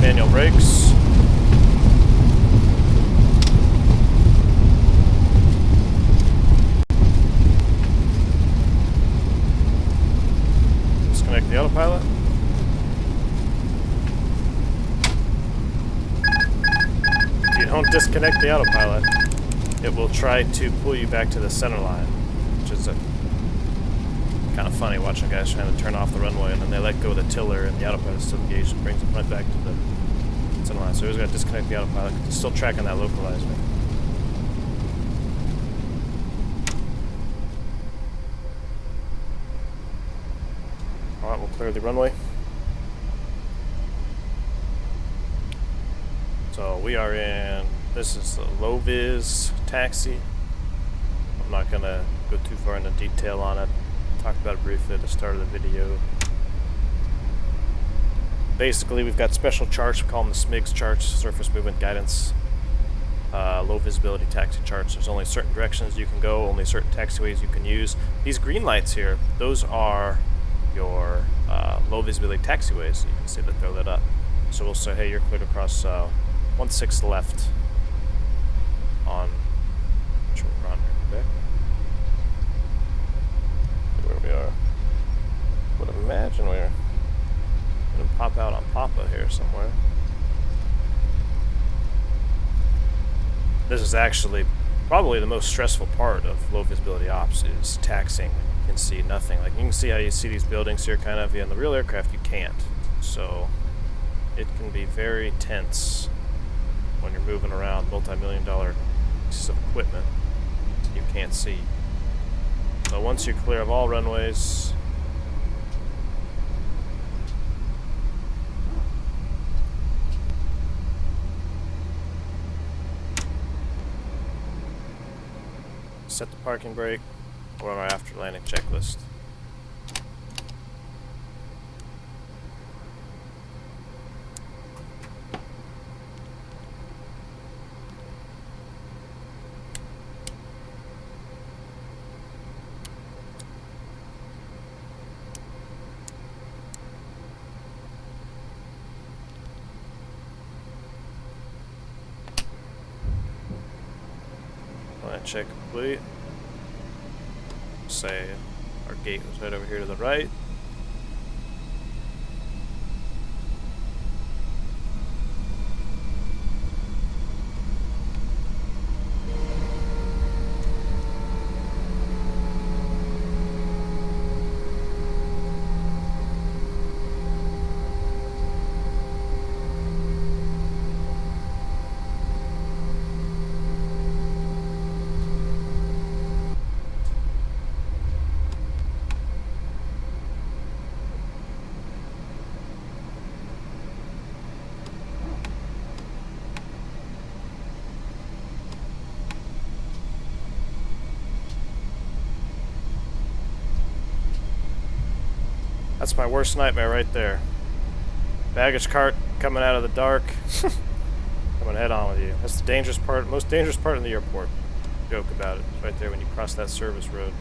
B: Manual brakes. Disconnect the autopilot. If you don't disconnect the autopilot, it will try to pull you back to the center line, which is kind of funny watching guys trying to turn off the runway and then they let go of the tiller and the autopilot is still engaged and brings them right back to the center line. So we always got to disconnect the autopilot. It's still tracking that localizer. Alright, we'll clear the runway. So we are in, this is the low-vis taxi. I'm not going to go too far into detail on it. Talked about it briefly at the start of the video. Basically, we've got special charts. We call them the SMIGS charts, surface movement guidance. Low visibility taxi charts. There's only certain directions you can go, only certain taxiways you can use. These green lights here, those are your low visibility taxiways. You can see that they're lit up. So we'll say, hey, you're cleared across 1/6 left on, which we're on here today. Where we are. Would imagine we're gonna pop out on Papa here somewhere. This is actually probably the most stressful part of low visibility ops is taxiing. You can see nothing. Like you can see how you see these buildings here kind of, in the real aircraft you can't. So it can be very tense when you're moving around multi-million-dollar pieces of equipment you can't see. So once you're clear of all runways, set the parking brake. We're on our after landing checklist. Line check complete. Say our gate was right over here to the right. That's my worst nightmare right there. Baggage cart coming out of the dark. Coming head on with you. That's the dangerous part, most dangerous part in the airport. Joke about it. It's right there when you cross that service road.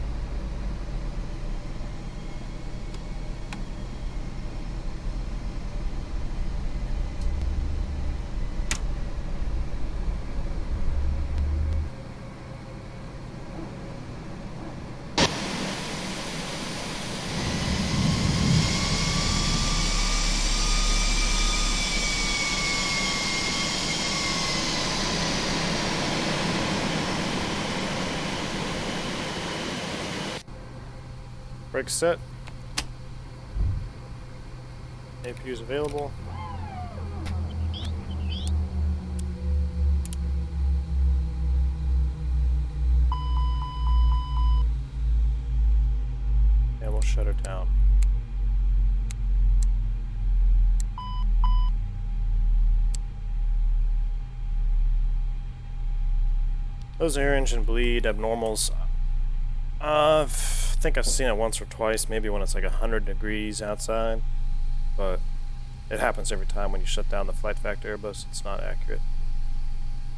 B: Brakes set. APU's available. And we'll shut her down. Those air engine bleed abnormals. I think I've seen it once or twice, maybe when it's like 100 degrees outside, but it happens every time when you shut down the flight factor Airbus. It's not accurate.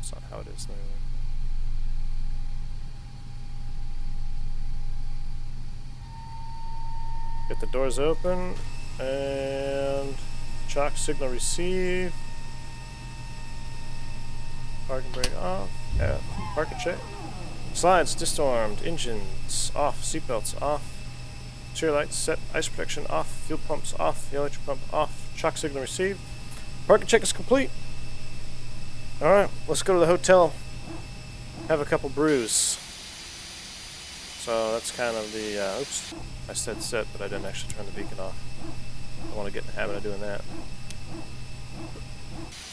B: It's not how it is literally. Get the doors open and shock signal receive. Parking brake off. Yeah, parking check. Slides disarmed. Engines off. Seatbelts off. Cheer lights set. Ice protection off. Fuel pumps off. The electric pump off. Shock signal received. Parking check is complete. Alright, let's go to the hotel. Have a couple brews. So that's kind of the, oops, I said set, but I didn't actually turn the beacon off. I want to get in the habit of doing that.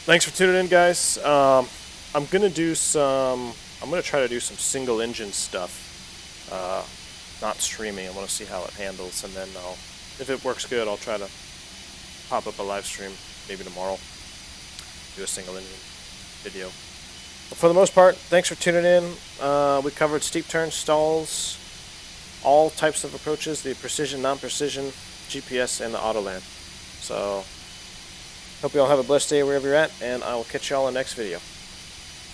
B: Thanks for tuning in, guys. I'm gonna try to do some single engine stuff, not streaming. I want to see how it handles, and then if it works good, I'll try to pop up a live stream maybe tomorrow, do a single engine video. But for the most part, thanks for tuning in. We covered steep turns, stalls, all types of approaches, the precision, non-precision, GPS, and the autoland. So, hope you all have a blessed day wherever you're at, and I will catch you all in the next video.